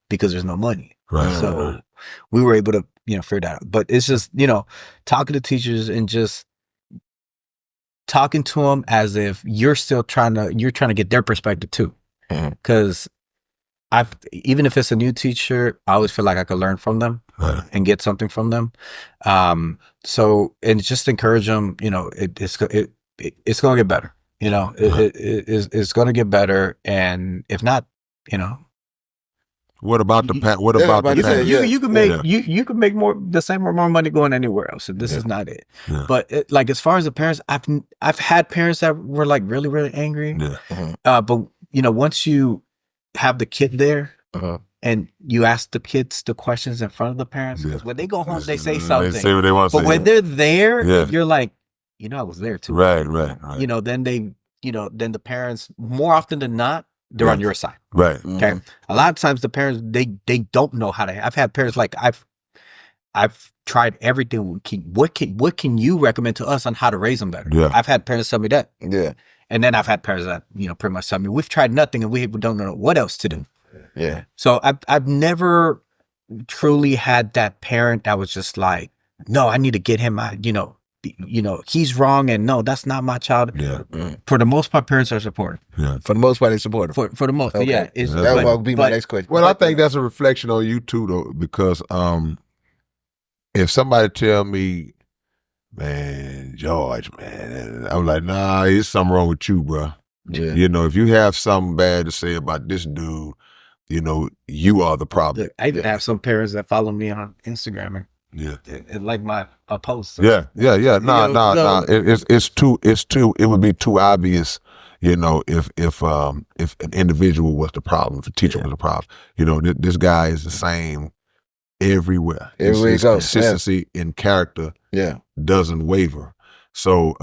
because there's no money. Right. So we were able to, you know, figure that out. But it's just, you know, talking to teachers and just talking to them as if you're trying to get their perspective too. Because even if it's a new teacher, I always feel like I could learn from them and get something from them. So, and just encourage them, you know, it's going to get better. You know, it's going to get better. And if not, you know, what about the parent? You can make you can make the same or more money going anywhere else. And this is not it. Yeah. But like as far as the parents, I've had parents that were like really, really angry. Yeah. But you know, once you have the kid there and you ask the kids the questions in front of the parents, because when they go home, they say something. They say what they want to say. But when they're there, you're like, you know, I was there too. Right. You know, then then the parents, more often than not, they're on your side. Right. Okay. A lot of times the parents, they don't know how to. I've had parents like I've tried everything. What can you recommend to us on how to raise them better? Yeah. I've had parents tell me that. Yeah. And then I've had parents that, you know, pretty much tell me we've tried nothing and we don't know what else to do. Yeah. So I've never truly had that parent that was just like, no, I need to get him out, you know, he's wrong and no, that's not my child. Yeah. For the most part, parents are supportive. Yeah. For the most part, they support For the most part, yeah. That will be my next question. Well, I think that's a reflection on you too, though, because if somebody tell me, man, George, man, I'm like, nah, there's something wrong with you, bro. Yeah. You know, if you have something bad to say about this dude, you know, you are the problem. Look, I even have some parents that follow me on Instagram and like my posts. Yeah. No. It's too. It would be too obvious, you know, if an individual was the problem, if a teacher was the problem. You know, this guy is the same everywhere. Everywhere he goes. Consistency in character doesn't waver. So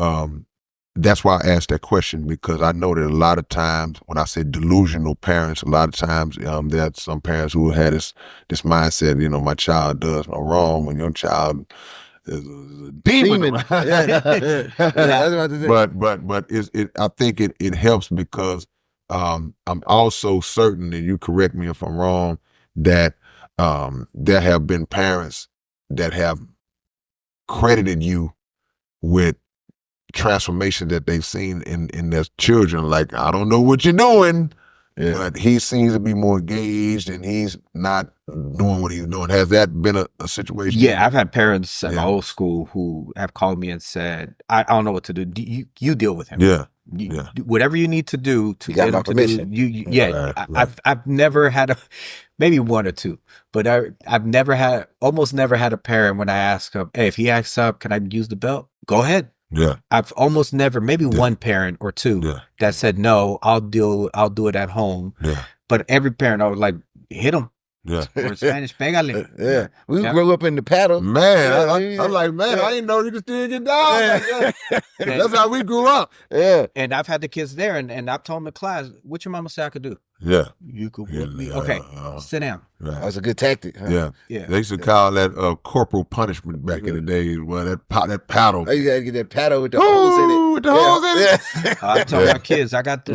that's why I asked that question, because I know that a lot of times when I say delusional parents, a lot of times there are some parents who had this mindset, you know, my child does no wrong when your child is a demon. That's what I say. But I think it helps because I'm also certain, and you correct me if I'm wrong, that there have been parents that have credited you with transformation that they've seen in their children. Like, I don't know what you're doing, but he seems to be more engaged and he's not doing what he's doing. Has that been a situation? Yeah, I've had parents at my old school who have called me and said, I don't know what to do. You deal with him. Yeah. Whatever you need to do to get him my permission. Right. I've never had maybe one or two, but I've almost never had a parent when I ask him, hey, if he asks up, can I use the belt? Go ahead. Yeah. I've almost never, maybe one parent or two that said, no, I'll do it at home. Yeah. But every parent, I was like, hit him. Yeah. Or in Spanish, pégale. Yeah. We grew up in the paddle. Man, I'm like, man, I didn't know you just didn't get down. That's how we grew up. Yeah. And I've had the kids there and I've told them in class, what your mama say I could do? Yeah. You could whip me. Okay, sit down. Right. That was a good tactic. Huh? Yeah. They used to call that corporal punishment back in the day. Well, that paddle. Oh, you gotta get that paddle with the holes in it. With the holes in it. I told my kids, I got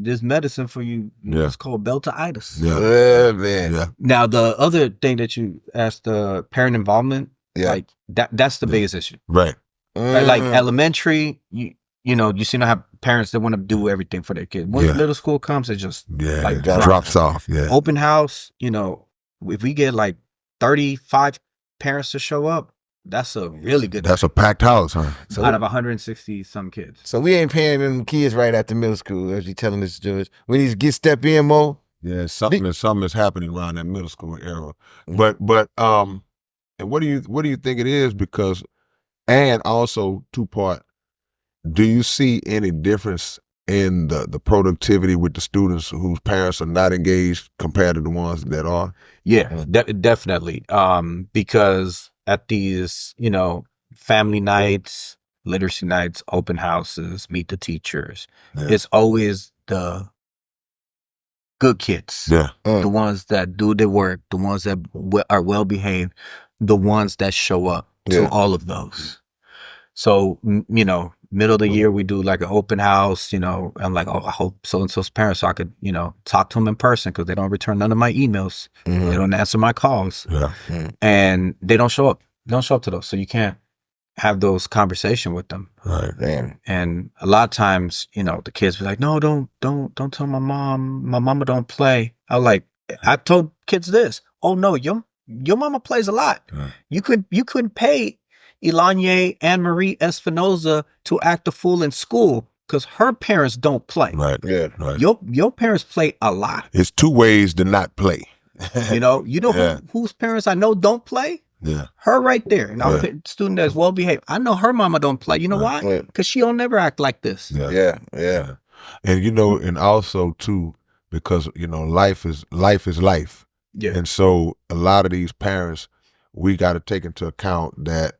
this medicine for you. Yeah. It's called beltaitis. Yeah, man. yeah. Now, the other thing that you asked, the parent involvement, Yeah. like that's the biggest issue. Right. Right, like elementary, you know, you seem to have parents that want to do everything for their kids. Once middle school comes, it just like drops off. Yeah. Open house, you know, if we get like 35 parents to show up, that's a really good. That's a packed house, huh? So out of 160 some kids. So we ain't paying them kids right after middle school, as you telling us, George. We need to get step in more. Yeah, something is happening around that middle school era. But and what do you think it is? Because, and also two-part, do you see any difference in the productivity with the students whose parents are not engaged compared to the ones that are? Yeah, definitely. Because at these, you know, family nights, literacy nights, open houses, meet the teachers, it's always the good kids. Yeah. The ones that do their work, the ones that are well behaved, the ones that show up to all of those. So, you know, middle of the year, we do like an open house, you know, I'm like, oh, I hope so-and-so's parents, so I could, you know, talk to them in person because they don't return none of my emails. They don't answer my calls. Yeah. And they don't show up. They don't show up to those. So you can't have those conversations with them. Right. Damn. And a lot of times, you know, the kids be like, no, don't tell my mom. My mama don't play. I told kids this. Oh no, your mama plays a lot. Right. You couldn't pay Elanye Anne Marie Espinoza to act a fool in school because her parents don't play. Right. Yeah. Right. Your parents play a lot. It's two ways to not play. You know whose parents I know don't play? Yeah. Her right there. And I'm a student that's well behaved. I know her mama don't play. You know why? Because she don't never act like this. Yeah. And you know, and also too, because you know, life is life. Yeah. And so a lot of these parents, we got to take into account that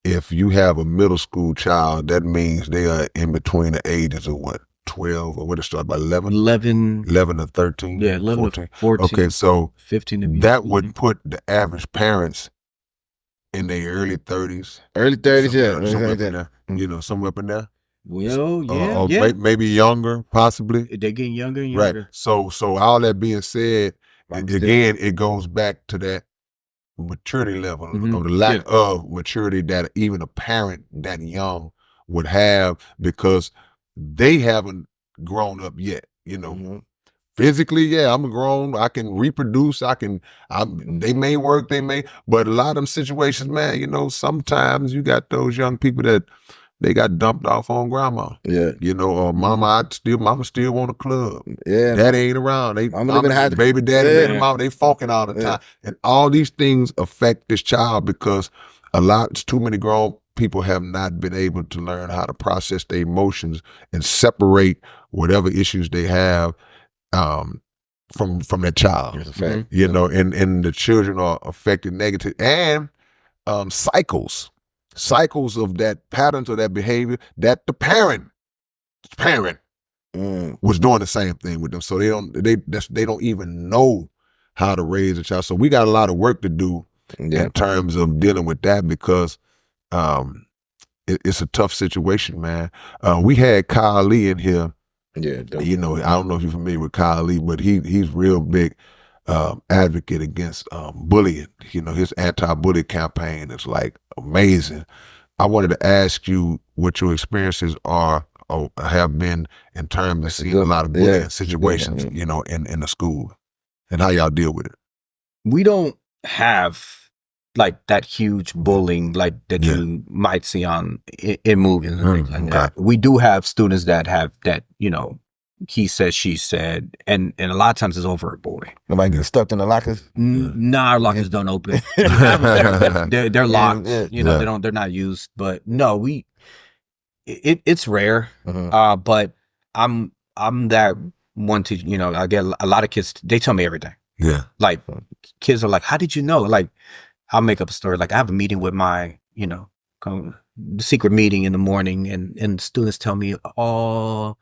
if you have a middle school child, that means they are in between the ages of what, 12 or what it start by 11? 11 to 13? Yeah, 11 14. to 14. Okay, so 15 to that would put the average parents in their early 30s. Early 30s, Somewhere up in there. You know, somewhere up in there. Well, Or maybe younger, possibly. They're getting younger and Right. younger. So all that being said, again, it goes back to that maturity level or the lack of maturity that even a parent that young would have because they haven't grown up yet, you know. Physically, I'm grown. I can reproduce. They may work, but a lot of them situations, man, you know, sometimes you got those young people that they got dumped off on grandma. Yeah. You know, or mama still want a club. Yeah. Daddy ain't around. Baby daddy, baby mama, they fucking all the time. And all these things affect this child because too many grown people have not been able to learn how to process their emotions and separate whatever issues they have from their child. You know, and the children are affected negatively. And cycles of that patterns of that behavior that the parent was doing the same thing with them. So they don't even know how to raise a child. So we got a lot of work to do in terms of dealing with that because it's a tough situation, man. We had Kyle Lee in here. Yeah, you know, I don't know if you're familiar with Kyle Lee, but he's real big advocate against bullying. You know, his anti-bully campaign is like amazing. I wanted to ask you what your experiences are or have been in terms of seeing a lot of bullying situations, you know, in the school and how y'all deal with it. We don't have like that huge bullying like that you might see in movies and things like that. We do have students that have that, you know, he said, she said, and a lot of times it's over a bullying. Nobody gets stuck in the lockers? Nah, our lockers don't open. they're locked. You know, they're not used. But no, it's rare. But I'm that one teacher, you know, I get a lot of kids, they tell me everything. Yeah. Like kids are like, how did you know? Like I'll make up a story. Like I have a meeting with my, you know, secret meeting in the morning and students tell me all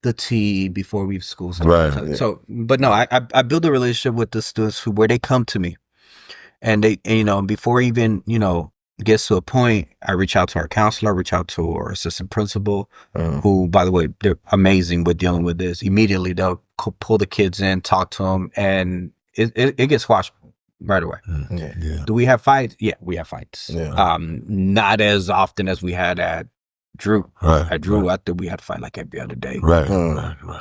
the tea before we school starts. Right. So, but no, I build a relationship with the students where they come to me and they, you know, before even, you know, gets to a point, I reach out to our counselor, reach out to our assistant principal, who, by the way, they're amazing with dealing with this. Immediately, they'll pull the kids in, talk to them, and it gets squashed right away. Yeah. Do we have fights? Yeah, we have fights. Yeah. Not as often as we had at Drew. Right. At Drew, I think we had to fight like every other day. Right.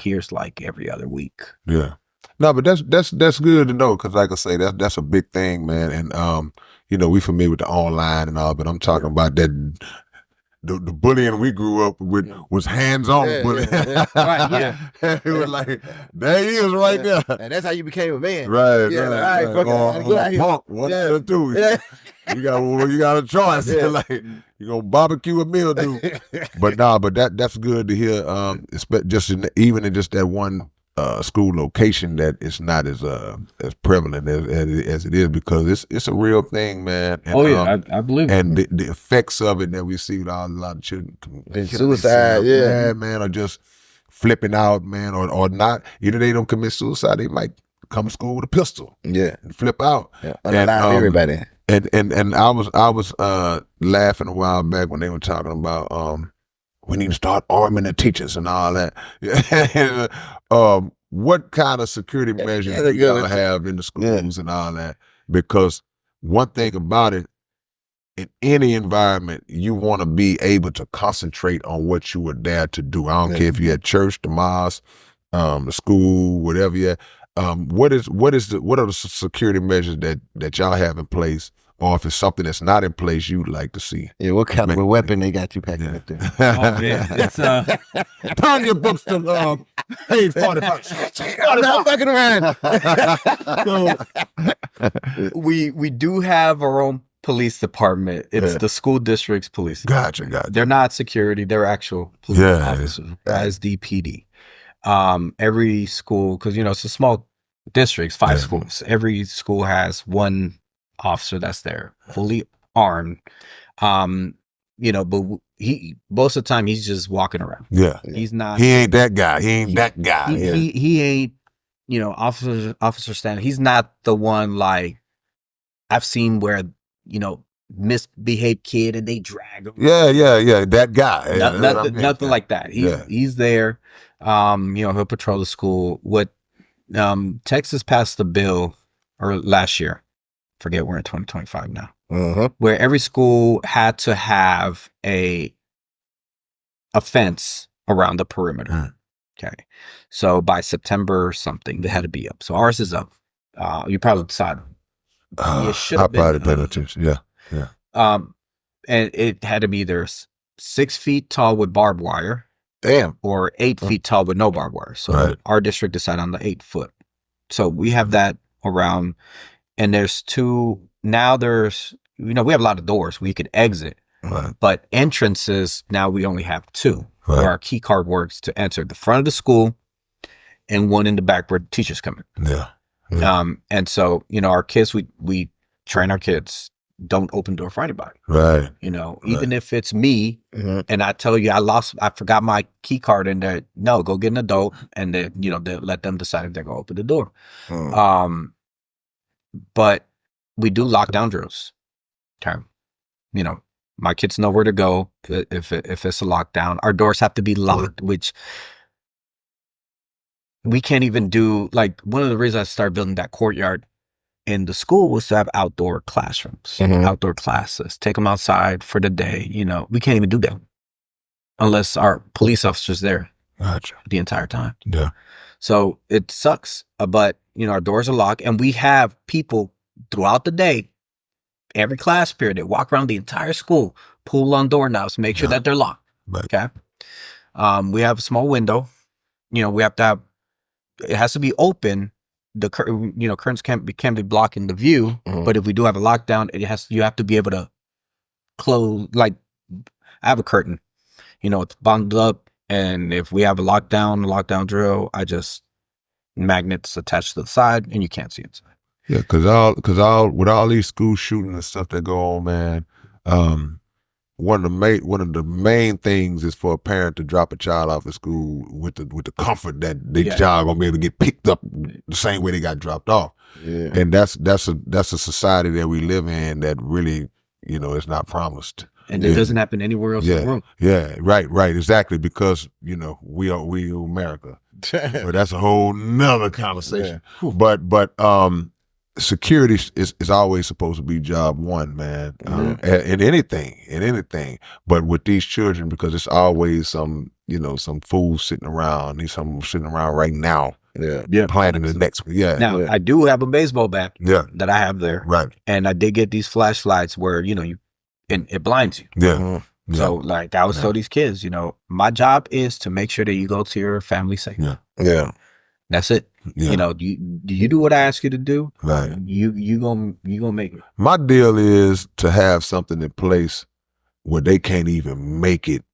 Here's like every other week. Yeah. No, but that's good to know, because like I say, that's a big thing, man. And we familiar with the online and all, but I'm talking about that. The bullying we grew up with was hands-on bullying. Right, yeah. It was like, there he is right there. And that's how you became a man. Right, Yeah, right. right. Punk, one of the two. Yeah. You got a choice. Yeah. Like, you gonna barbecue a meal, dude. But that's good to hear. Even in just that one school location, that it's not as prevalent as it is, because it's a real thing, man. And, I believe it. And the effects of it that we see with a lot of children, Suicide, man, or just flipping out, man, or not. Either they don't commit suicide, they might come to school with a pistol, and flip out, and everybody. And I was laughing a while back when they were talking about we need to start arming the teachers and all that. What kind of security measures do y'all have in the schools and all that? Because one thing about it, in any environment, you want to be able to concentrate on what you were there to do. I don't care if you're at church, the mosque, the school, whatever you're at. What are the security measures that y'all have in place, or if it's something that's not in place you'd like to see? Yeah, what kind of weapon they got you packing up there? It's turn your books to page 45. I'm not fucking around. we do have our own police department. It's the school district's police. Gotcha. They're not security. They're actual police officers as DPD. Every school, because it's a small district, 5 schools. Every school has one officer that's there, fully armed. But most of the time he's just walking around. Yeah, he's not. He ain't that guy. He ain't that guy. He ain't. Officer standing. He's not the one like I've seen where misbehaved kid and they drag him. Yeah. That guy. Nothing like that. He's there. He'll patrol the school. What Texas passed the bill last year. Forget, we're in 2025 now. Where every school had to have a fence around the perimeter. Okay. So by September something, they had to be up. So ours is up. You probably decided. I probably paid attention. Yeah. And it had to be either 6 feet tall with barbed wire. Damn. Or 8 feet tall with no barbed wire. So our district decided on the 8 foot. So we have that around, and there's two. Now there's, we have a lot of doors we could exit, but entrances now we only have 2. Where our key card works to enter the front of the school, and one in the back where the teachers come in. Yeah. And so our kids, we train our kids. Don't open the door for anybody. Right. Even if it's me and I tell you I forgot my key card in there. No, go get an adult, and then, they let them decide if they're going to open the door. But we do lockdown drills. Okay. My kids know where to go if it's a lockdown. Our doors have to be locked, which we can't even do. Like, one of the reasons I started building that courtyard in the school was to have outdoor classrooms, outdoor classes, take them outside for the day. We can't even do that unless our police officer's there the entire time. Yeah. So it sucks, but our doors are locked, and we have people throughout the day, every class period, they walk around the entire school, pull on doorknobs, make sure that they're locked. Right. Okay. We have a small window. We have to have, it has to be open. The curtains can't be blocking the view. But if we do have a lockdown, you have to be able to close. Like, I have a curtain, it's bundled up, and if we have a lockdown drill, I just magnets attached to the side, and you can't see inside. Yeah, cause with all these school shootings and stuff that go on, man, one of the main things is for a parent to drop a child off at school with the comfort that their child gonna be able to get picked up the same way they got dropped off. Yeah. And that's a society that we live in that really it's not promised. And it doesn't happen anywhere else in the world. Yeah, right, exactly. Because, we America. But that's a whole nother conversation. Yeah. But security is always supposed to be job one, man. In anything. But with these children, because it's always some fool sitting around, some sitting around right now. Yeah. Planning the next one. Yeah. Now, I do have a baseball bat that I have there. Right. And I did get these flashlights where, it blinds you. Yeah. So, like, I always tell these kids, my job is to make sure that you go to your family safe. Yeah. That's it. Yeah. You do what I ask you to do. Right. You gonna make it. My deal is to have something in place where they can't even make it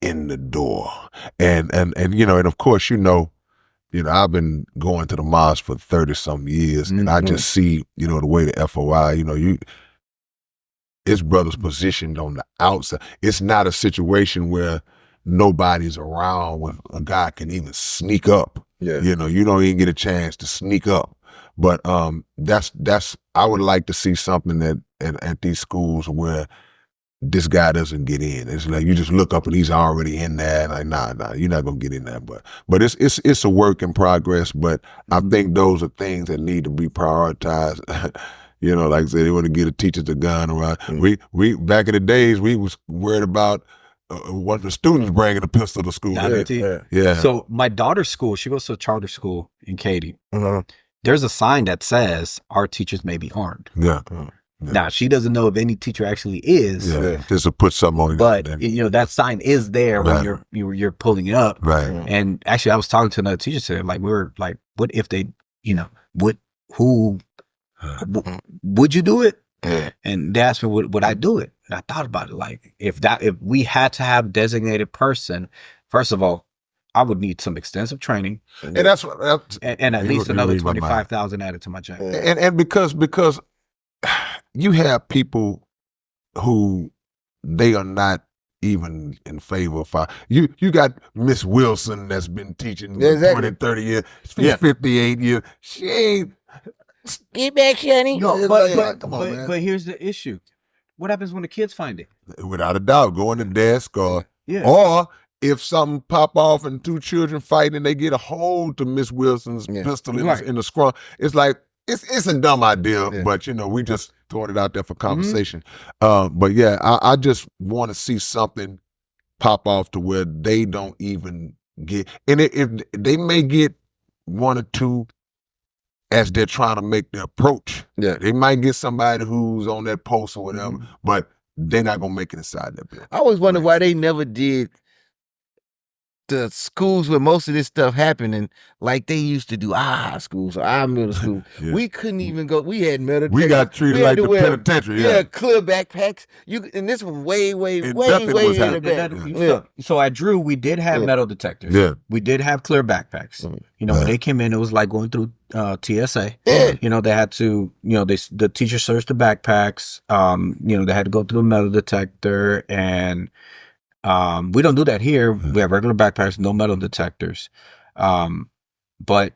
in the door. And of course, I've been going to the mosque for 30-something years, and I just see, the way the FOI, it's brothers positioned on the outside. It's not a situation where nobody's around when a guy can even sneak up. Yeah. You don't even get a chance to sneak up. But that's I would like to see something at these schools where this guy doesn't get in. It's like you just look up and he's already in there. Like, nah, you're not gonna get in there. But it's a work in progress. But I think those are things that need to be prioritized. Like I said, they want to get a teacher a gun around. We back in the days, we was worried about one of the students bringing a pistol to school. Yeah. So my daughter's school, she goes to a charter school in Katy. There's a sign that says our teachers may be armed. Yeah. Now, she doesn't know if any teacher actually is. Yeah. Just to put something on. But that sign is there when you're pulling it up. Right. And actually, I was talking to another teacher today. Like, we were like, what if they, would you do it? And they asked me, would I do it? And I thought about it. Like, if we had to have a designated person, first of all, I would need some extensive training, and that's what, and at least another 25,000 added to my check. And because you have people who they are not even in favor of fire. You got Miss Wilson that's been teaching 20, 30 years, 58 years. She ain't. Get back, Shani. No, but here's the issue. What happens when the kids find it? Without a doubt, go on the desk or if something pop off and two children fight and they get a hold to Miss Wilson's pistol in the scrum, it's like, it's a dumb idea, but we just throwing it out there for conversation. But yeah, I just want to see something pop off to where they don't even get, and if they may get one or two as they're trying to make the approach. Yeah. They might get somebody who's on that post or whatever, but they're not gonna make it inside that building. I always wonder why they never did the schools where most of this stuff happening, like they used to do our schools or our middle school. We couldn't even go. We had metal. We got treated like the penitentiary. Clear backpacks. And this was way in the back. So at Drew, we did have metal detectors. Yeah, we did have clear backpacks. When they came in, it was like going through TSA. They had to. The teacher searched the backpacks. They had to go through a metal detector and. We don't do that here. We have regular backpacks, no metal detectors. But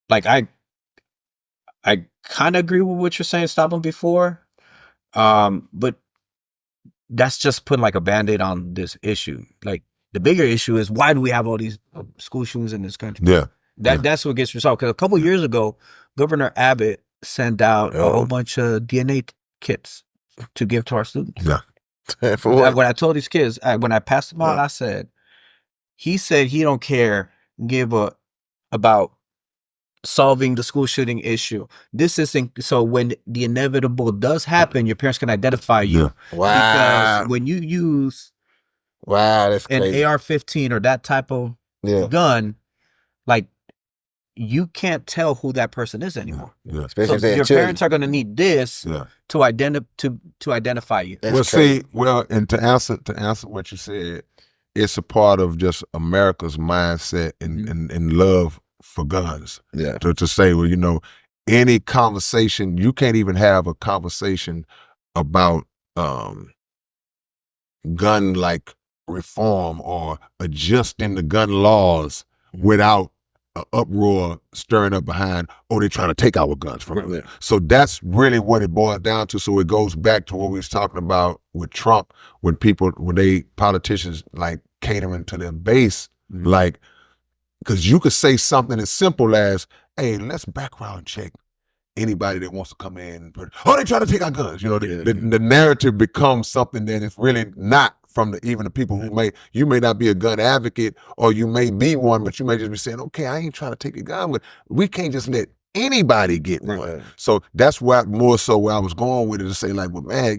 like I kind of agree with what you're saying, stop them before. But that's just putting like a Band-Aid on this issue. Like the bigger issue is why do we have all these school shootings in this country? Yeah. That's what gets resolved. Because a couple of years ago, Governor Abbott sent out a whole bunch of DNA kits to give to our students. Yeah. For what? When I told these kids, when I passed them out, I said, he said he don't about solving the school shooting issue. This isn't, so when the inevitable does happen, your parents can identify you. Wow. Because when you use that's an crazy. AR-15 or that type of gun, like, you can't tell who that person is anymore. Yeah. Especially so your parents are going to need this to identify you. That's crazy. And to answer what you said, it's a part of just America's mindset and love for guns. Yeah. To say, well, any conversation, you can't even have a conversation about gun reform or adjusting the gun laws without a uproar stirring up behind, they're trying to take our guns from us. So that's really what it boils down to. So it goes back to what we was talking about with Trump, when politicians like catering to their base, like, because you could say something as simple as, hey, let's background check anybody that wants to come in. They trying to take our guns. The narrative becomes something that is really not from even the people who you may not be a gun advocate, or you may be one, but you may just be saying, okay, I ain't trying to take a gun, but we can't just let anybody get one. So that's more so where I was going with it, to say like, well, man,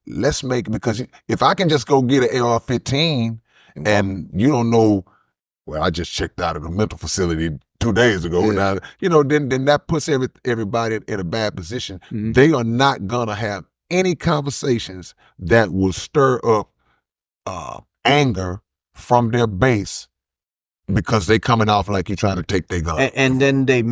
let's because if I can just go get an AR-15 and you don't know, well, I just checked out of a mental facility 2 days ago. Now, then that puts everybody in a bad position. They are not gonna have any conversations that will stir up anger from their base, because they coming off like you're trying to take their gun. And then they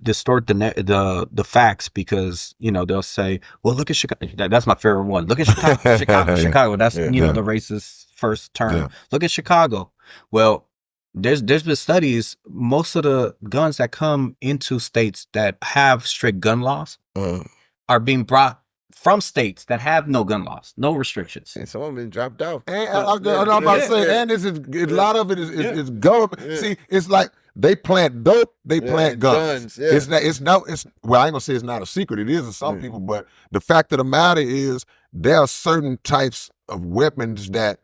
distort the facts, because they'll say, well, look at Chicago. That's my favorite one. Look at Chicago. Chicago. That's the racist first term. Look at Chicago. Well, there's been studies. Most of the guns that come into states that have strict gun laws are being brought from states that have no gun laws, no restrictions. And some of them been dropped out. And I'm about to say, and a lot of it is government. See, it's like they plant dope, they plant guns. It's I ain't gonna say it's not a secret. It is to some people, but the fact of the matter is, there are certain types of weapons that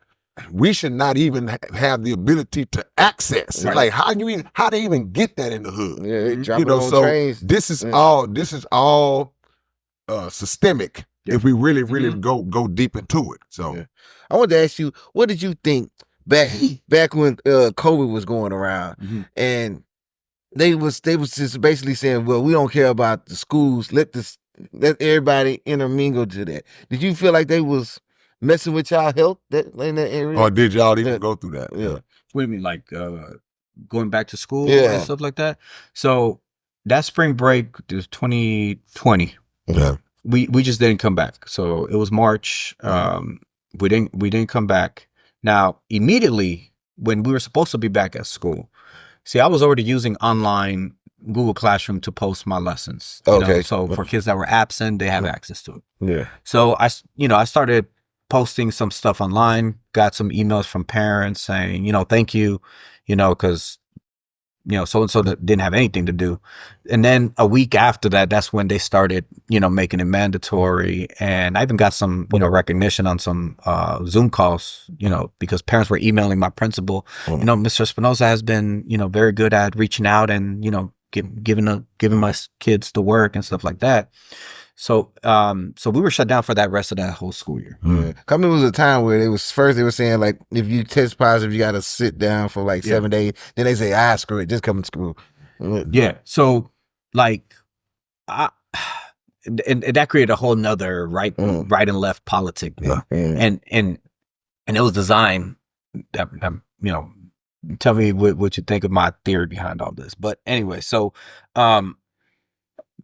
we should not even have the ability to access. Like how they even get that in the hood? Yeah, they drop it on trains. This is all systemic. If we really go deep into it. So I wanted to ask you, what did you think back when COVID was going around, and they was just basically saying, well, we don't care about the schools, let everybody intermingle to that. Did you feel like they was messing with y'all health in that area? Or did y'all even go through that? Yeah. What do you mean, like going back to school and stuff like that? So that spring break was 2020. Yeah. We just didn't come back. So it was March. We didn't come back. Now, immediately when we were supposed to be back at school, see, I was already using online Google Classroom to post my lessons. Okay. So for kids that were absent, they have access to it. Yeah. So I started posting some stuff online, got some emails from parents saying, thank you, because so-and-so didn't have anything to do. And then a week after that, that's when they started, making it mandatory. And I even got some, recognition on some Zoom calls, because parents were emailing my principal, Mr. Espinoza has been, very good at reaching out and, giving my kids the work and stuff like that. So we were shut down for that rest of that whole school year. Coming was a time where they were saying, like, if you test positive, you got to sit down for like 7 days. Then they say, screw it, just come to school. Yeah. So like, and that created a whole nother right and left politic. And it was designed that, tell me what you think of my theory behind all this. But anyway, so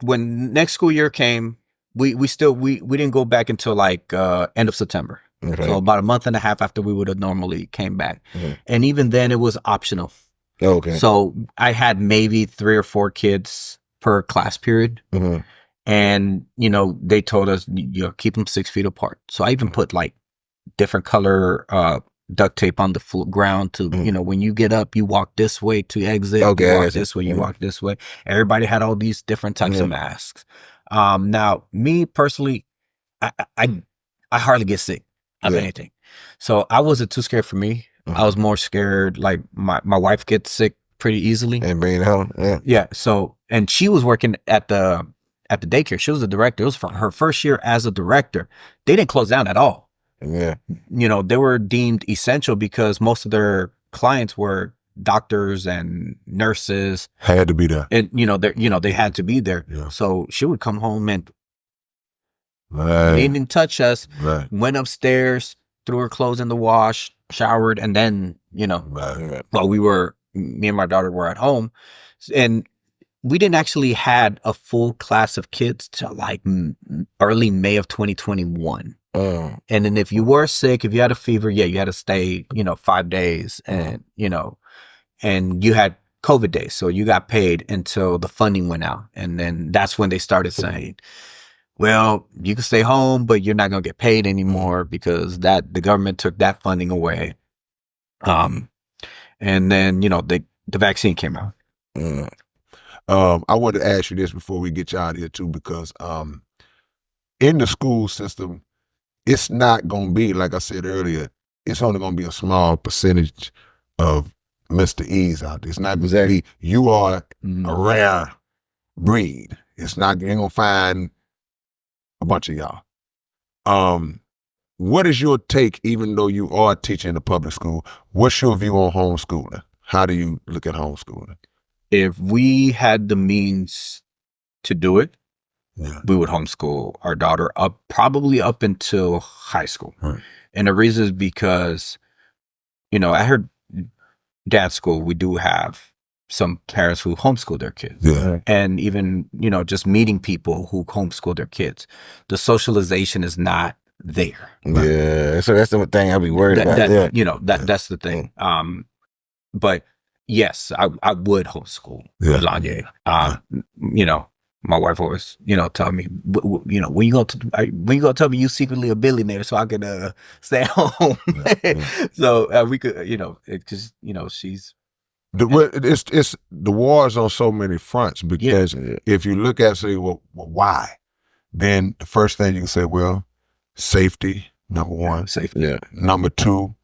when next school year came, we didn't go back until like end of September. So about a month and a half after we would have normally came back. And even then it was optional. Okay. So I had maybe 3 or 4 kids per class period. And, they told us, keep them 6 feet apart. So I even put like different color duct tape on the ground to, when you get up, you walk this way to exit. Okay. You walk this way, you walk this way. Everybody had all these different types of masks. Now, me personally, I hardly get sick of anything. So I wasn't too scared for me. I was more scared, like my wife gets sick pretty easily. And bring it home. Yeah. Yeah. So, and she was working at the daycare. She was a director. It was for her first year as a director. They didn't close down at all. Yeah. They were deemed essential because most of their clients were doctors and nurses. Had to be there. And, they had to be there. Yeah. So she would come home and didn't touch us, went upstairs, threw her clothes in the wash, showered, and then, while me and my daughter were at home, and we didn't actually had a full class of kids till like early May of 2021. And then if you were sick, if you had a fever, you had to stay, 5 days, and, and you had COVID days. So you got paid until the funding went out. And then that's when they started saying, well, you can stay home, but you're not going to get paid anymore because the government took that funding away. And then, the vaccine came out. I wanted to ask you this before we get you out of here too, because in the school system, it's not going to be, like I said earlier, it's only going to be a small percentage of Mr. E's out there. It's not going to be, you are a rare breed. It's not, you ain't going to find a bunch of y'all. What is your take, even though you are teaching in the public school, what's your view on homeschooling? How do you look at homeschooling? If we had the means to do it, we would homeschool our daughter probably up until high school. Right. And the reason is because, at her dad's school, we do have some parents who homeschool their kids. Yeah. And even, just meeting people who homeschool their kids. The socialization is not there. Yeah. So that's the thing I'll be worried about. That's the thing. But yes, I would homeschool Lanye. My wife always, tell me, when you gonna tell me you secretly a billionaire so I can stay at home. So we could, because she's. It's the war's on so many fronts because if you look at say, well, why? Then the first thing you can say, well, safety, number one. Safety. Yeah. Number two,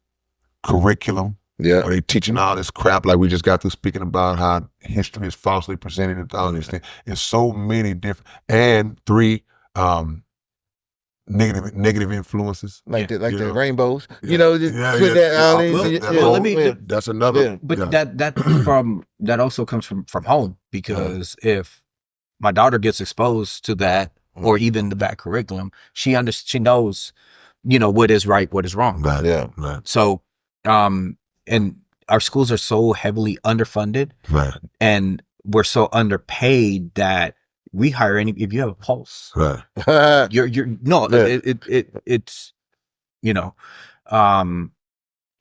curriculum. Yeah. Are they teaching all this crap like we just got through speaking about how history is falsely presented and all these things? It's so many different. And three, negative influences. Like the rainbows. That's another. But that also comes from home because if my daughter gets exposed to that or even the bad curriculum, she knows, what is right, what is wrong. Right. Yeah. Right. So, and our schools are so heavily underfunded, right? And we're so underpaid that we hire if you have a pulse, right? It's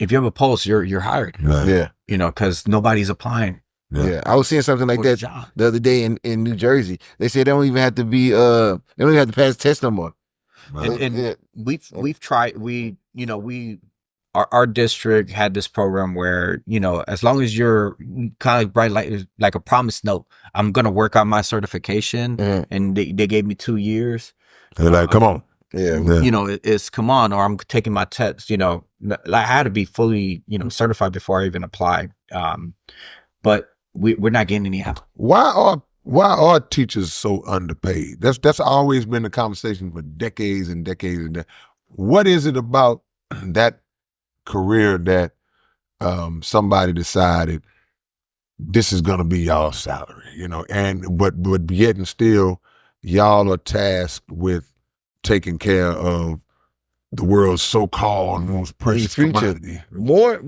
if you have a pulse, you're hired, right? Yeah, because nobody's applying. Yeah, I was seeing something like that the other day in New Jersey. They said they don't even have to be they don't even have to pass the test no more. Right. And we've tried. Our district had this program where, as long as you're kind of bright, like a promise note, I'm going to work on my certification. And they gave me 2 years. They're like, come on. Yeah. It's come on, or I'm taking my test, I had to be fully, certified before I even applied. But we're not getting any help. Why are teachers so underpaid? That's always been the conversation for decades and decades and decades. What is it about that career that somebody decided this is gonna be y'all's salary, and but yet and still y'all are tasked with taking care of the world's so-called most precious commodity. More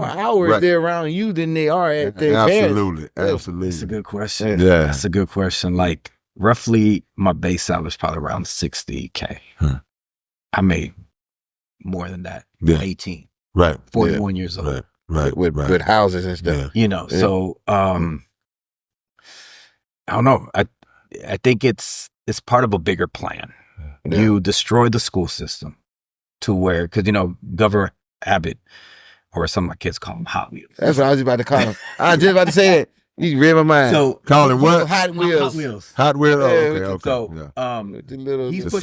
hours they're around you than they are at their Absolutely. That's a good question. Yeah, that's a good question. Like roughly, my base salary is probably around $60K. I made more than that. 18. Right. 41 years old. Right. With houses and stuff. So I don't know. I think it's part of a bigger plan. Yeah. You destroy the school system to where, because Governor Abbott, or some of my kids call him Hot Wheels. That's what I was about to call him. I was just about to say that. You read my mind. So call him what? Hot Wheels. Hot Wheels. Oh, okay. So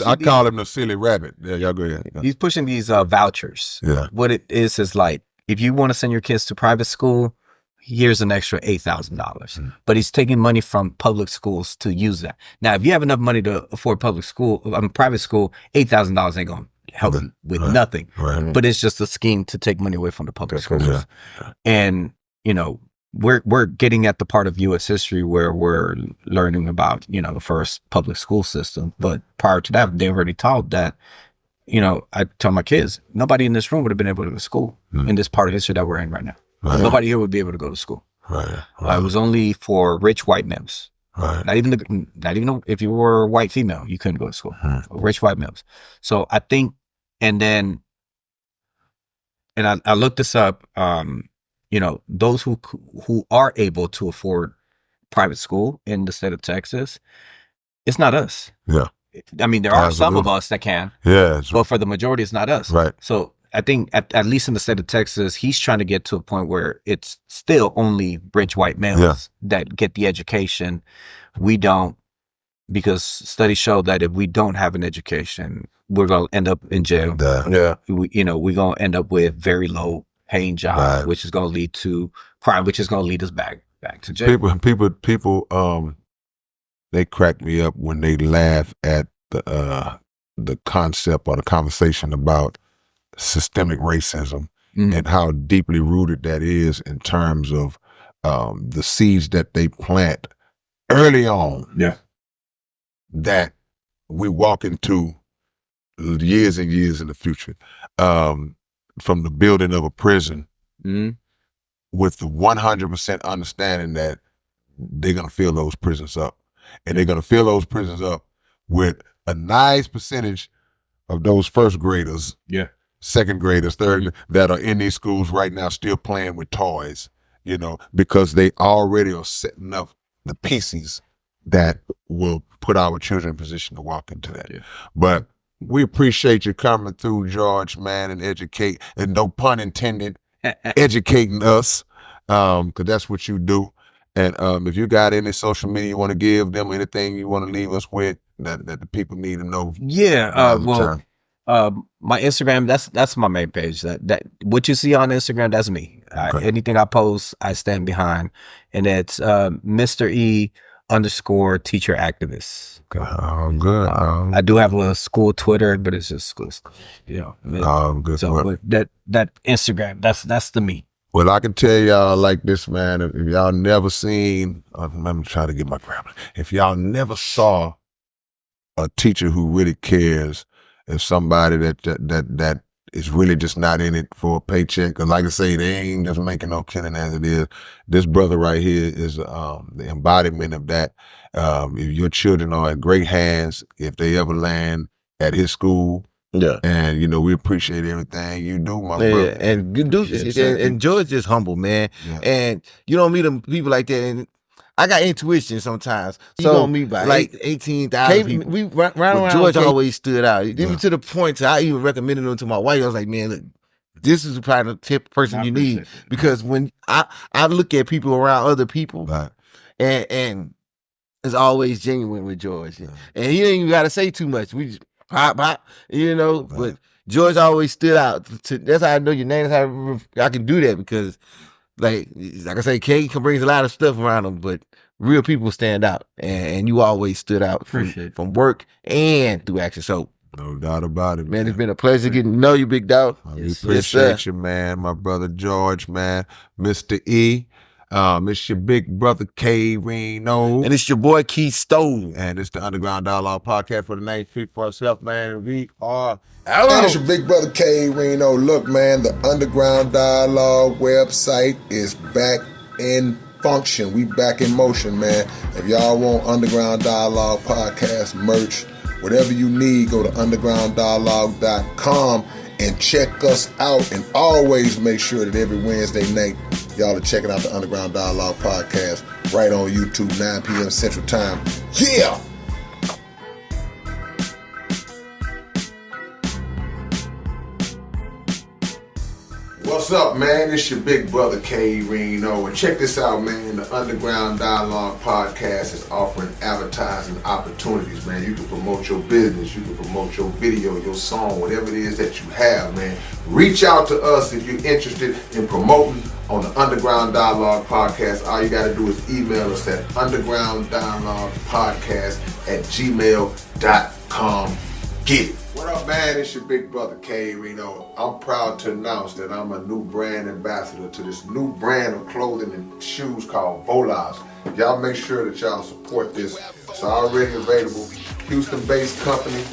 I call him the silly rabbit. Yeah, y'all go ahead. He's pushing these vouchers. Yeah. What it is like, if you want to send your kids to private school, here's an extra $8,000. But he's taking money from public schools to use that. Now, if you have enough money to afford private school, $8,000 ain't going to help you with nothing. Right. But it's just a scheme to take money away from the public schools. Yeah. And, we're getting at the part of U.S. history where we're learning about, the first public school system. But prior to that, they already taught that, I tell my kids, nobody in this room would have been able to go to school in this part of history that we're in right now. Right. Nobody here would be able to go to school. Right. It was only for rich white males. Right. Not even if you were a white female, you couldn't go to school. Rich white males. So I think, and I looked this up. those who are able to afford private school in the state of Texas, it's not us. Yeah. I mean, there are some of us that can. Yeah. But for the majority, it's not us. Right. So I think at least in the state of Texas, he's trying to get to a point where it's still only rich white males that get the education. We don't, because studies show that if we don't have an education, we're going to end up in jail. We're going to end up with very low paying jobs, which is going to lead to crime, which is going to lead us back to jail. People, they crack me up when they laugh at the concept or the conversation about systemic racism and how deeply rooted that is in terms of the seeds that they plant early on. Yeah. That we walk into years and years in the future. From the building of a prison with the 100% understanding that they're going to fill those prisons up. And they're going to fill those prisons up with a nice percentage of those first graders, second graders, third, that are in these schools right now still playing with toys, because they already are setting up the pieces that will put our children in position to walk into that. Yeah. But we appreciate you coming through, George, man, and no pun intended, educating us, because that's what you do. And if you got any social media you want to give them, anything you want to leave us with that the people need to know. Yeah, my Instagram, that's my main page. That what you see on Instagram, that's me. Okay. Anything I post, I stand behind, and it's Mr. E _teacher activist. Okay. Oh, good. I do have a school Twitter, but it's just school. Good. So that Instagram, that's the me. Well, I can tell y'all like this, man. If y'all never seen, let me try to get my grammar. If y'all never saw a teacher who really cares, if somebody that is really just not in it for a paycheck, because like I say, they ain't just making no killing as it is. This brother right here is the embodiment of that. If your children are in great hands, if they ever land at his school, and we appreciate everything you do, my brother. And and George is humble, man. Yeah. And you don't meet them people like that. And I got intuition sometimes. So you don't meet by like 18,000 people. We run around. George always stood out. Even to the point I even recommended him to my wife. I was like, man, look, this is probably the type of person you need. Because when I look at people around other people, and it's always genuine with George. And he ain't even got to say too much. We just pop, but George always stood out. That's how I know your name. That's how I can do that, because like I say, Kate brings a lot of stuff around him, but real people stand out, and you always stood out from work and through action. So no doubt about it, man. It's been a pleasure getting to know you, big dog. We appreciate you, man. My brother George, man. Mr. E. It's your big brother K Reno. And it's your boy Keith Stone. And it's the Underground Dialogue Podcast for the name Speak for Itself, man. We are out. And it's your big brother K Reno. Look, man, the Underground Dialogue website is back in function. We back in motion, man. If y'all want Underground Dialogue Podcast merch, whatever you need, go to undergrounddialogue.com and check us out. And always make sure that every Wednesday night, y'all are checking out the Underground Dialogue Podcast right on YouTube, 9 p.m. Central Time. Yeah! What's up, man? It's your big brother K Reno. And check this out, man. The Underground Dialogue Podcast is offering advertising opportunities, man. You can promote your business, you can promote your video, your song, whatever it is that you have, man. Reach out to us if you're interested in promoting on the Underground Dialogue Podcast. All you got to do is email us at undergrounddialoguepodcast@gmail.com. Get it. What up, man? It's your big brother K Reno. I'm proud to announce that I'm a new brand ambassador to this new brand of clothing and shoes called Volas. Y'all make sure that y'all support this. It's already available. Houston-based company,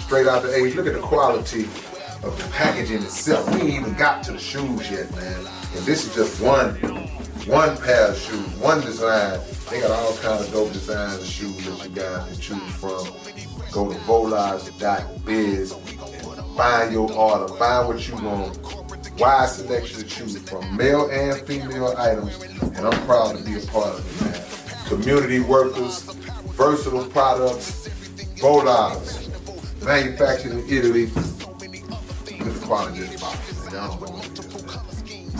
straight out the A's. Look at the quality of the packaging itself. We ain't even got to the shoes yet, man. And this is just one pair of shoes, one design. They got all kinds of dope designs of shoes that you guys can choose from. Go to volas.biz and find your order, find what you want, wide selection to choose from, male and female items, and I'm proud to be a part of it, man. Community workers, versatile products, Bolas, manufactured in Italy. Look at the quality of this box, man. Y'all don't know what it is,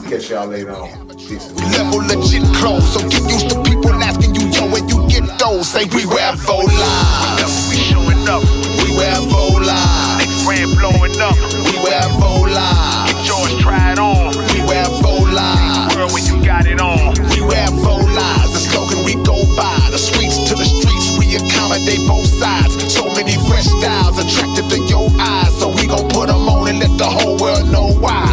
man. Catch y'all later on. Peace. Level legit clothes, so get used to people asking you, yo, where you get those? Say we wear Bolas. We showing up. We wear Bolas. Next brand blowing up. We wear Bolas. Get yours, try it on. We wear Bolas. World when you got it on. We wear Bolas. The slogan we go by. The streets to the streets, we accommodate both sides. So many fresh styles attractive to your eyes. So we gon' put them on and let the whole world know why.